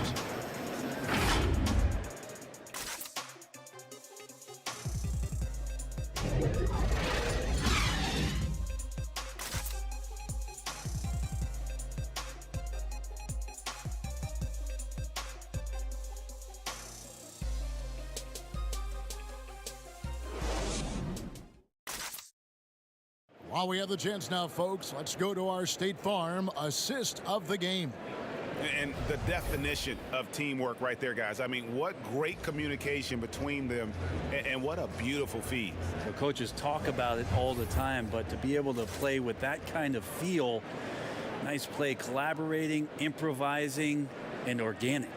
While we have the chance now, folks, let's go to our State Farm assist of the game. And the definition of teamwork right there, guys. I mean, what great communication between them, and what a beautiful feed. The coaches talk about it all the time, but to be able to play with that kind of feel, nice play, collaborating, improvising, and organic.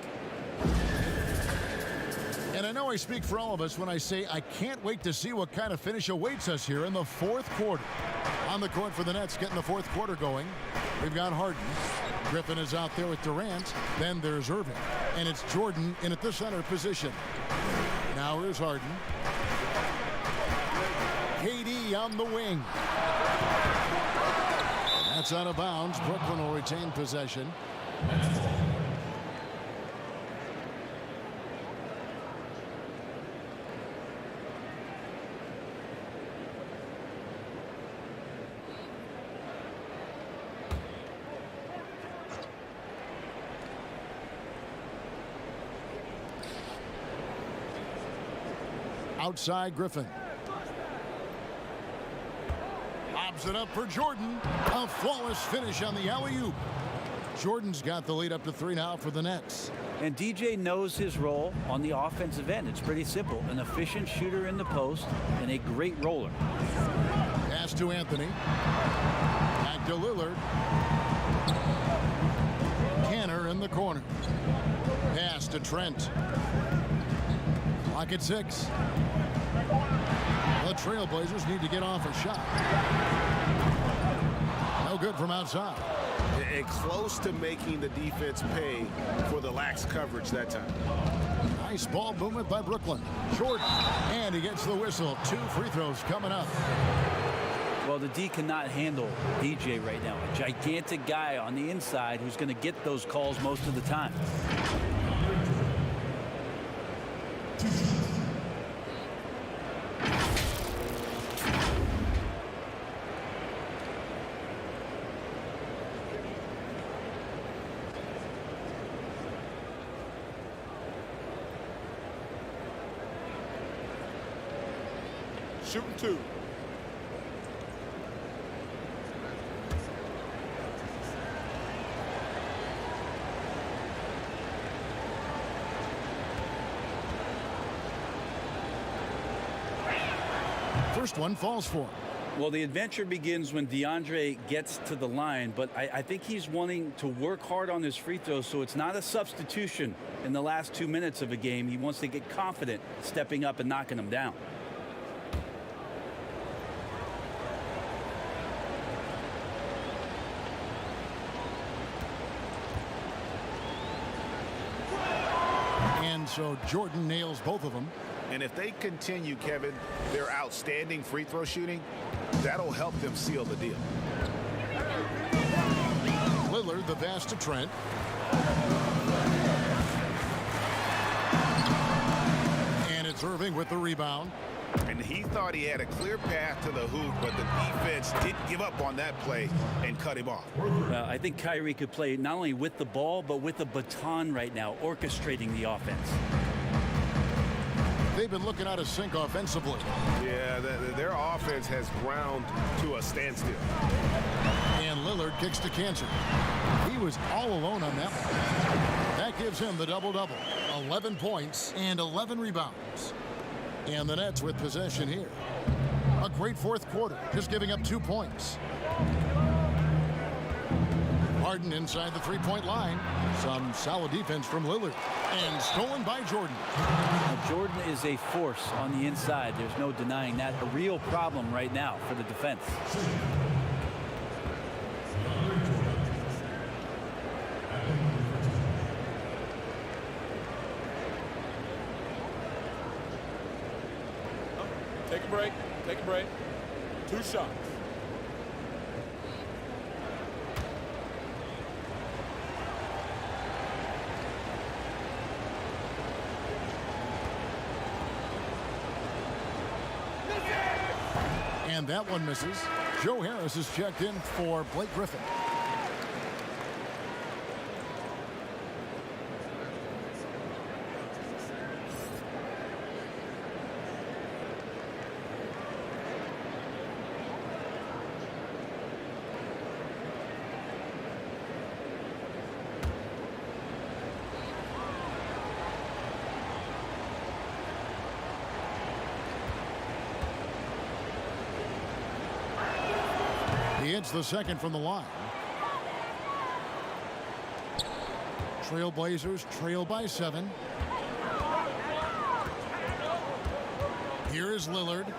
And I know I speak for all of us when I say I can't wait to see what kind of finish awaits us here in the fourth quarter. On the court for the Nets, getting the fourth quarter going, we've got Harden. Griffin is out there with Durant. Then there's Irving. And it's Jordan in at the center position. Now here's Harden. KD on the wing. That's out of bounds. Brooklyn will retain possession. Outside Griffin. Lobs it up for Jordan. A flawless finish on the alley-oop. Jordan's got the lead up to 3 now for the Nets. And DJ knows his role on the offensive end. It's pretty simple. An efficient shooter in the post and a great roller. Pass to Anthony. Back to Lillard. Canner in the corner. Pass to Trent. Clock at 6. The Trailblazers need to get off a shot. No good from outside. And close to making the defense pay for the lax coverage that time. Nice ball movement by Brooklyn. Jordan. And he gets the whistle. 2 free throws coming up. Well, the D cannot handle DJ right now. A gigantic guy on the inside who's going to get those calls most of the time. Shooting 2. First one falls for him. Well, the adventure begins when DeAndre gets to the line, but I think he's wanting to work hard on his free throws, so it's not a substitution in the last 2 minutes of a game. He wants to get confident stepping up and knocking them down. And so Jordan nails both of them. And if they continue, Kevin, their outstanding free throw shooting, that'll help them seal the deal. Lillard, the pass to Trent. And it's Irving with the rebound. And he thought he had a clear path to the hoop, but the defense didn't give up on that play and cut him off. Well, I think Kyrie could play not only with the ball, but with the baton right now, orchestrating the offense. They've been looking out of sync offensively. Yeah, their offense has ground to a standstill. And Lillard kicks to Cancer. He was all alone on that one. That gives him the double-double. 11 points and 11 rebounds. And the Nets with possession here. A great fourth quarter, just giving up 2 points. Harden inside the three-point line. Some solid defense from Lillard. And stolen by Jordan. Now, Jordan is a force on the inside. There's no denying that. A real problem right now for the defense. Take a break. Take a break. 2 shots. And that one misses. Joe Harris is checked in for Blake Griffin. He hits the second from the line. Trailblazers trail by 7. Here is Lillard.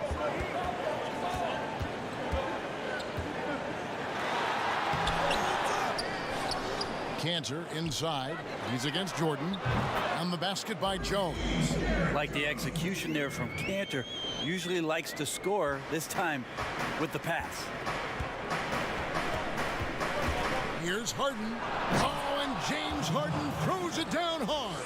Cantor inside. He's against Jordan. And the basket by Jones. Like the execution there from Cantor. Usually likes to score, this time with the pass. Here's Harden. Oh, and James Harden throws it down hard.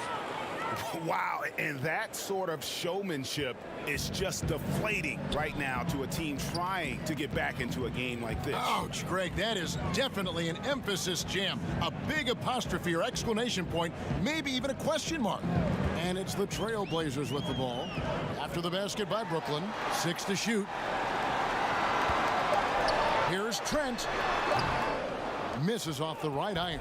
Wow, and that sort of showmanship is just deflating right now to a team trying to get back into a game like this. Ouch, Greg, that is definitely an emphasis jam. A big apostrophe or exclamation point, maybe even a question mark. And it's the Trailblazers with the ball. After the basket by Brooklyn, 6 to shoot. Here's Trent. Misses off the right iron.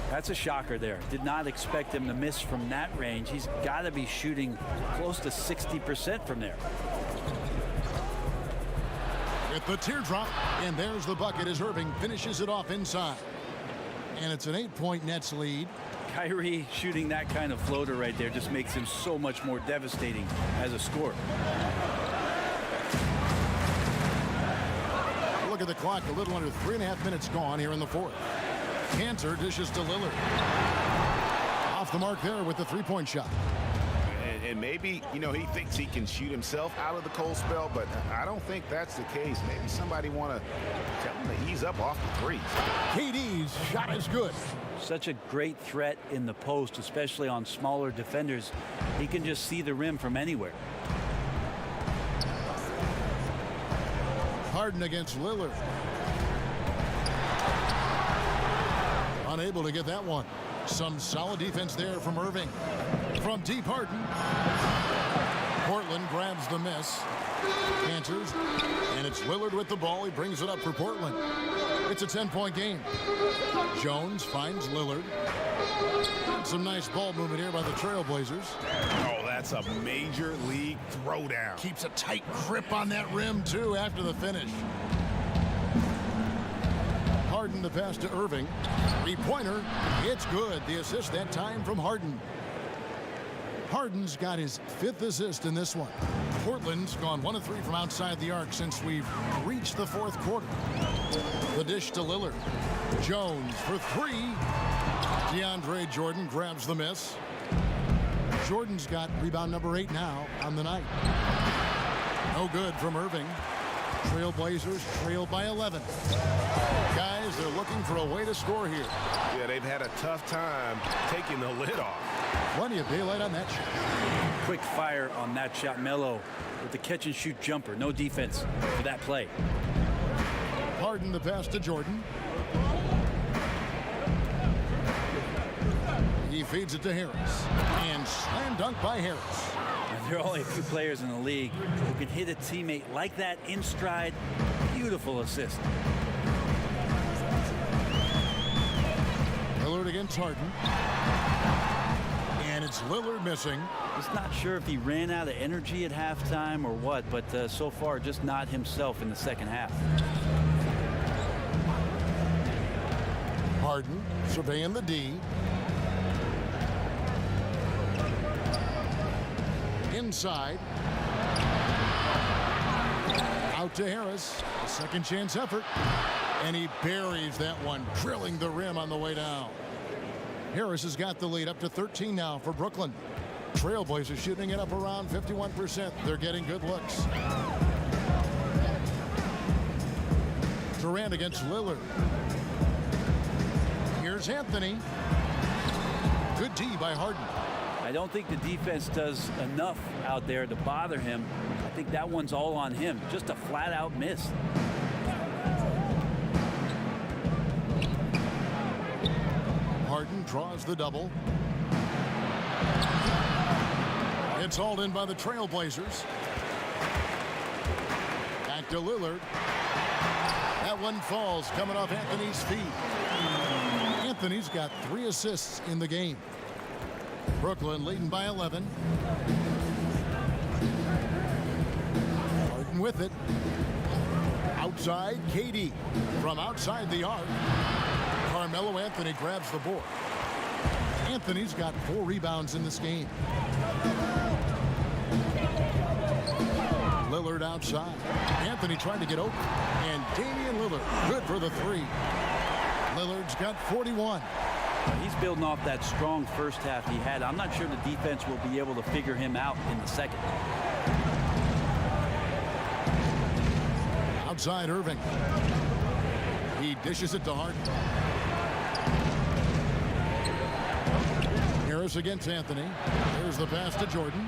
That's a shocker there. Did not expect him to miss from that range. He's got to be shooting close to 60% from there. With the teardrop, and there's the bucket as Irving finishes it off inside. And it's an 8-point Nets lead. Kyrie shooting that kind of floater right there just makes him so much more devastating as a scorer. Look at the clock, a little under 3.5 minutes gone here in the fourth. Cantor dishes to Lillard. Off the mark there with the three-point shot. And maybe, you know, he thinks he can shoot himself out of the cold spell, but I don't think that's the case. Maybe somebody want to tell him to ease up off the threes. KD's shot is good. Such a great threat in the post, especially on smaller defenders. He can just see the rim from anywhere. Harden against Lillard. Unable to get that one. Some solid defense there from Irving. From deep, Harden. Portland grabs the miss. Cantor's. And it's Lillard with the ball. He brings it up for Portland. It's a 10-point game. Jones finds Lillard. Some nice ball movement here by the Trailblazers. Oh, that's a major league throwdown. Keeps a tight grip on that rim, too, after the finish. Harden the pass to Irving. Three-pointer. It's good. The assist that time from Harden. Harden's got his 5th assist in this one. Portland's gone 1 of 3 from outside the arc since we've reached the fourth quarter. The dish to Lillard. Jones for 3. DeAndre Jordan grabs the miss. Jordan's got rebound number 8 now on the night. No good from Irving. Trailblazers trail by 11. Guys, they're looking for a way to score here. Yeah, they've had a tough time taking the lid off. Plenty of daylight on that shot. Quick fire on that shot. Melo with the catch and shoot jumper. No defense for that play. Harden the pass to Jordan. He feeds it to Harris. And slam dunk by Harris. There are only a few players in the league who can hit a teammate like that in stride. Beautiful assist. Lillard against Harden. And it's Lillard missing. Just not sure if he ran out of energy at halftime or what, but so far just not himself in the second half. Harden surveying the D. Inside. Out to Harris. A second chance effort. And he buries that one, drilling the rim on the way down. Harris has got the lead up to 13 now for Brooklyn. Trailblazers shooting it up around 51%. They're getting good looks. Durant against Lillard. Here's Anthony. Good D by Harden. I don't think the defense does enough out there to bother him. I think that one's all on him. Just a flat-out miss. Harden draws the double. It's hauled in by the Trailblazers. Back to Lillard. That one falls coming off Anthony's feet. Anthony's got 3 assists in the game. Brooklyn leading by 11. Harden with it. Outside, KD. From outside the arc, Carmelo Anthony grabs the board. Anthony's got 4 rebounds in this game. Lillard outside. Anthony trying to get open. And Damian Lillard, good for the 3. Lillard's got 41. He's building off that strong first half he had. I'm not sure the defense will be able to figure him out in the second. Outside Irving. He dishes it to Harden. Harris against Anthony. Here's the pass to Jordan.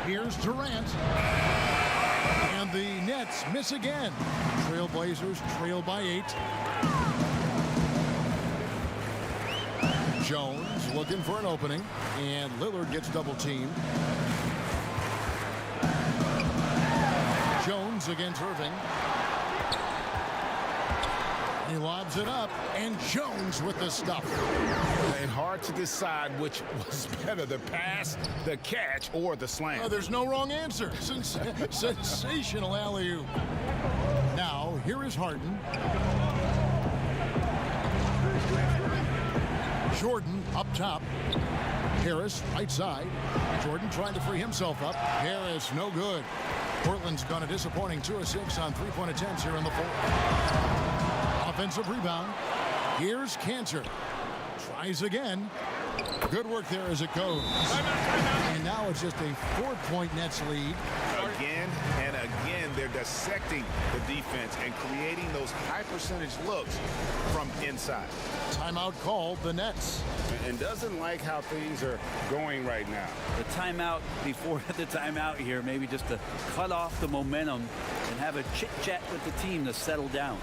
Here's Durant. And the Nets miss again. Trailblazers trail by 8. Jones looking for an opening. And Lillard gets double teamed. Jones against Irving. He lobs it up, and Jones with the stuff. And hard to decide which was better, the pass, the catch, or the slam. There's no wrong answer. Sensational alley-oop. Now, here is Harden. Jordan up top. Harris, right side. Jordan trying to free himself up. Harris, no good. Portland's gone a disappointing 2 of 6 on three-point attempts here in the fourth. Offensive rebound. Here's Cantor. Tries again. Good work there as it goes. And now it's just a 4-point Nets lead. Again and again, they're dissecting the defense and creating those high percentage looks from inside. Timeout called, the Nets. And doesn't like how things are going right now. The timeout before the timeout here, maybe just to cut off the momentum and have a chit-chat with the team to settle down.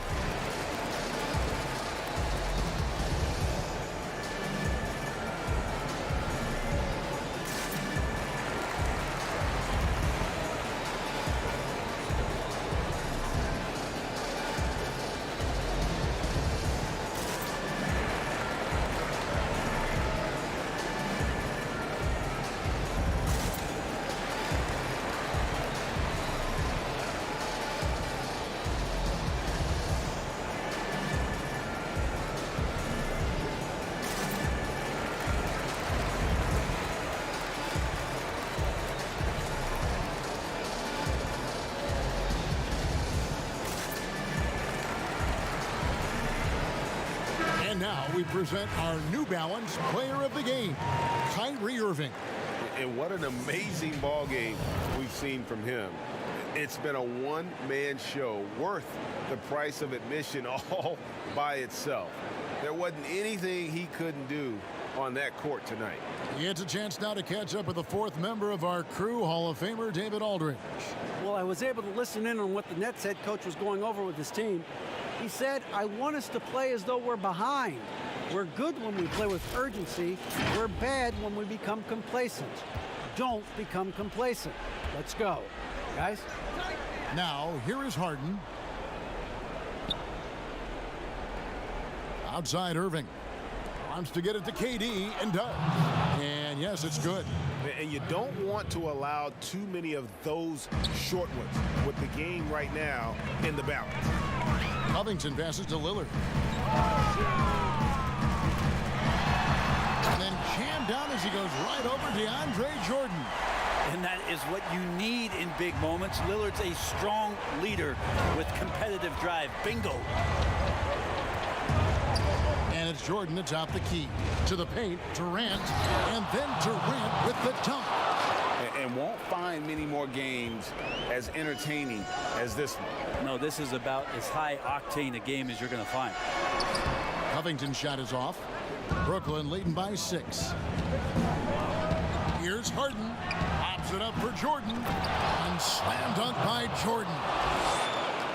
Now we present our New Balance Player of the Game, Kyrie Irving. And what an amazing ball game we've seen from him. It's been a one-man show worth the price of admission all by itself. There wasn't anything he couldn't do on that court tonight. He gets a chance now to catch up with the 4th member of our crew, Hall of Famer David Aldridge. Well, I was able to listen in on what the Nets head coach was going over with his team. He said, I want us to play as though we're behind. We're good when we play with urgency. We're bad when we become complacent. Don't become complacent. Let's go, guys. Now, here is Harden. Outside Irving. Wants to get it to KD and does. And yes, it's good. And you don't want to allow too many of those short ones with the game right now in the balance. Covington passes to Lillard. And then jammed down as he goes right over DeAndre Jordan. And that is what you need in big moments. Lillard's a strong leader with competitive drive. Bingo. And it's Jordan atop the key. To the paint, Durant, and then Durant with the dunk. And won't find many more games as entertaining as this one. No, this is about as high octane a game as you're going to find. Covington's shot is off. Brooklyn leading by 6. Here's Harden. Pops it up for Jordan. And slam dunk by Jordan.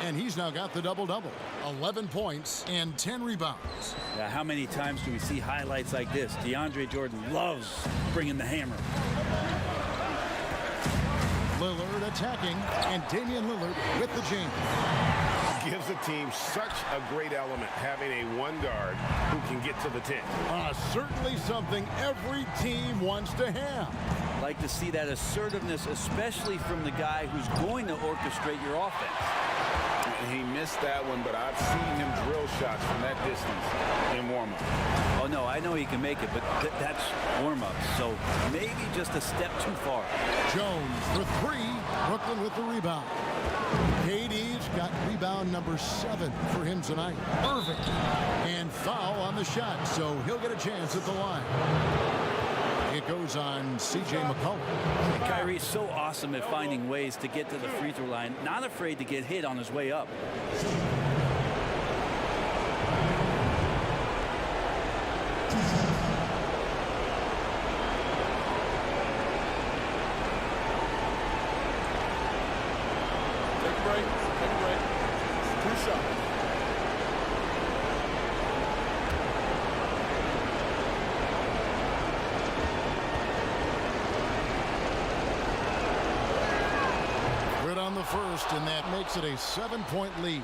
And he's now got the double-double. 11 points and 10 rebounds. Yeah, how many times do we see highlights like this? DeAndre Jordan loves bringing the hammer. Lillard attacking, and Damian Lillard with the jam. Gives the team such a great element having a one guard who can get to the 10. Certainly something every team wants to have. Like to see that assertiveness, especially from the guy who's going to orchestrate your offense. He missed that one, but I've seen him drill shots from that distance in warm-up. Oh, no, I know he can make it, but that's warm-up. So maybe just a step too far. Jones for 3. Brooklyn with the rebound. KD's got rebound number 7 for him tonight. Irving. And foul on the the shot, so he'll get a chance at the line. It goes on C.J. McCollum. Kyrie's so awesome at finding ways to get to the free throw line, not afraid to get hit on his way up. Take a break. Take a break. 2 shots. Good on the first, and that makes it a 7-point lead.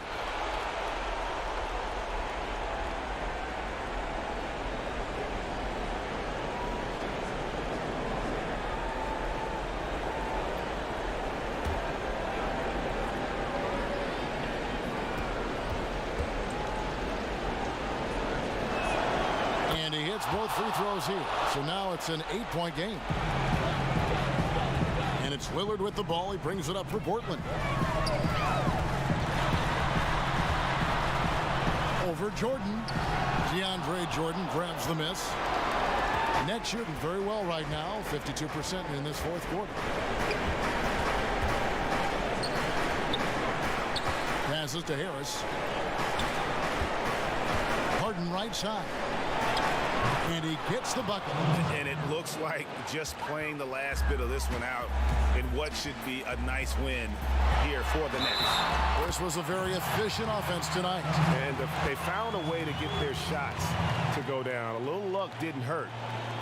And he hits both free throws here. So now it's an 8-point game. And it's Lillard with the ball. He brings it up for Portland. Over Jordan. DeAndre Jordan grabs the miss. Net shooting very well right now. 52% in this fourth quarter. Passes to Harris. Harden right side. And he gets the bucket. And it looks like just playing the last bit of this one out in what should be a nice win here for the Nets. This was a very efficient offense tonight. And they found a way to get their shots to go down. A little luck didn't hurt.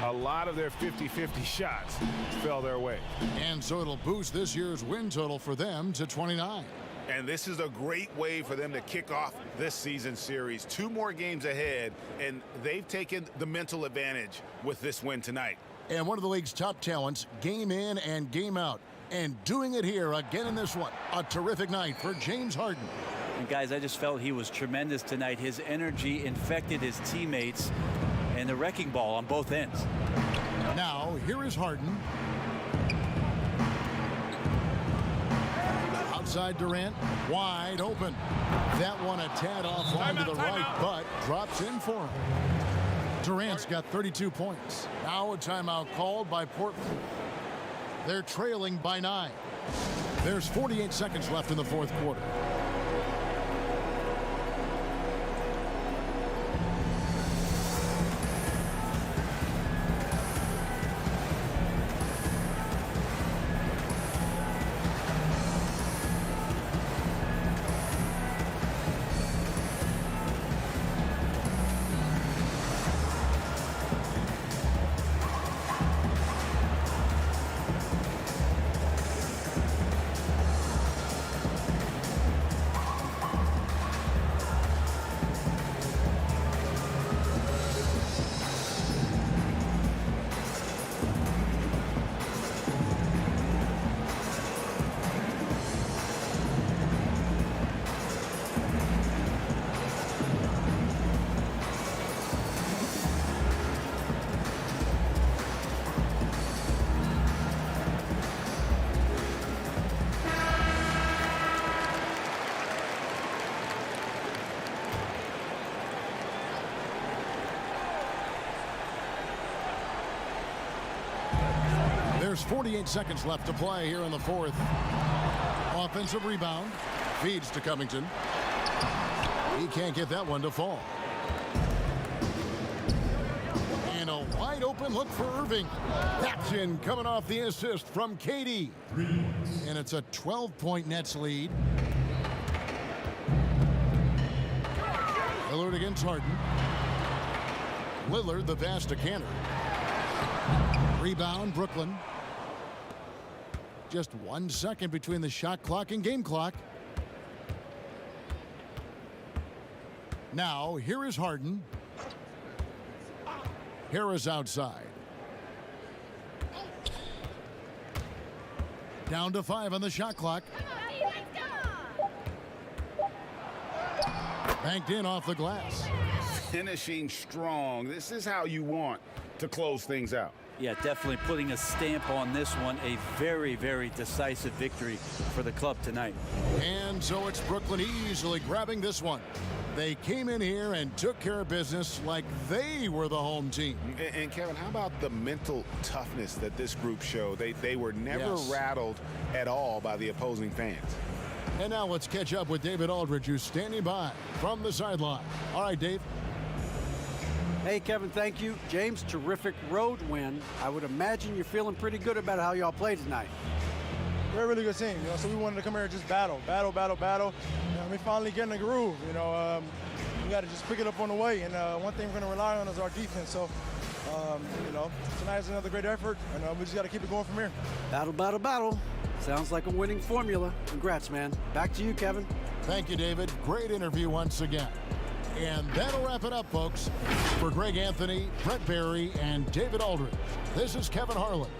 A lot of their 50-50 shots fell their way. And so it'll boost this year's win total for them to 29. And this is a great way for them to kick off this season series. 2 more games ahead, and they've taken the mental advantage with this win tonight. And one of the league's top talents, game in and game out. And doing it here again in this one. A terrific night for James Harden. And guys, I just felt he was tremendous tonight. His energy infected his teammates, and the wrecking ball on both ends. Now, here is Harden. Outside Durant, wide open. That one a tad offline to the right, but drops in for him. Durant's got 32 points. Now a timeout called by Portland. They're trailing by 9. There's 48 seconds left in the fourth quarter. There's 48 seconds left to play here in the fourth. Offensive rebound. Feeds to Covington. He can't get that one to fall. And a wide open look for Irving. That's in, coming off the assist from KD. And it's a 12-point Nets lead. Lillard against Harden. Lillard, the pass to Cantor. Rebound, Brooklyn. Just 1 second between the shot clock and game clock. Now, here is Harden. Harris outside. Down to 5 on the shot clock. Banked in off the glass. Finishing strong. This is how you want to close things out. Yeah, definitely putting a stamp on this one. A very, very decisive victory for the club tonight. And so it's Brooklyn easily grabbing this one. They came in here and took care of business like they were the home team. And Kevin, how about the mental toughness that this group showed? They were never rattled at all by the opposing fans. And now let's catch up with David Aldridge, who's standing by from the sideline. All right, Dave. Hey, Kevin, thank you. James, terrific road win. I would imagine you're feeling pretty good about how y'all played tonight. We're a really good team, you know, so we wanted to come here and just battle. You know, we finally getting a groove, you know. We got to just pick it up on the way, and one thing we're going to rely on is our defense. So, you know, tonight is another great effort, and we just got to keep it going from here. Battle, battle, battle. Sounds like a winning formula. Congrats, man. Back to you, Kevin. Thank you, David. Great interview once again. And that'll wrap it up, folks. For Greg Anthony, Brett Barry, and David Aldridge, this is Kevin Harlan.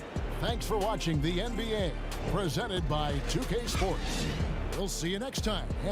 Thanks for watching the NBA, presented by 2K Sports. We'll see you next time.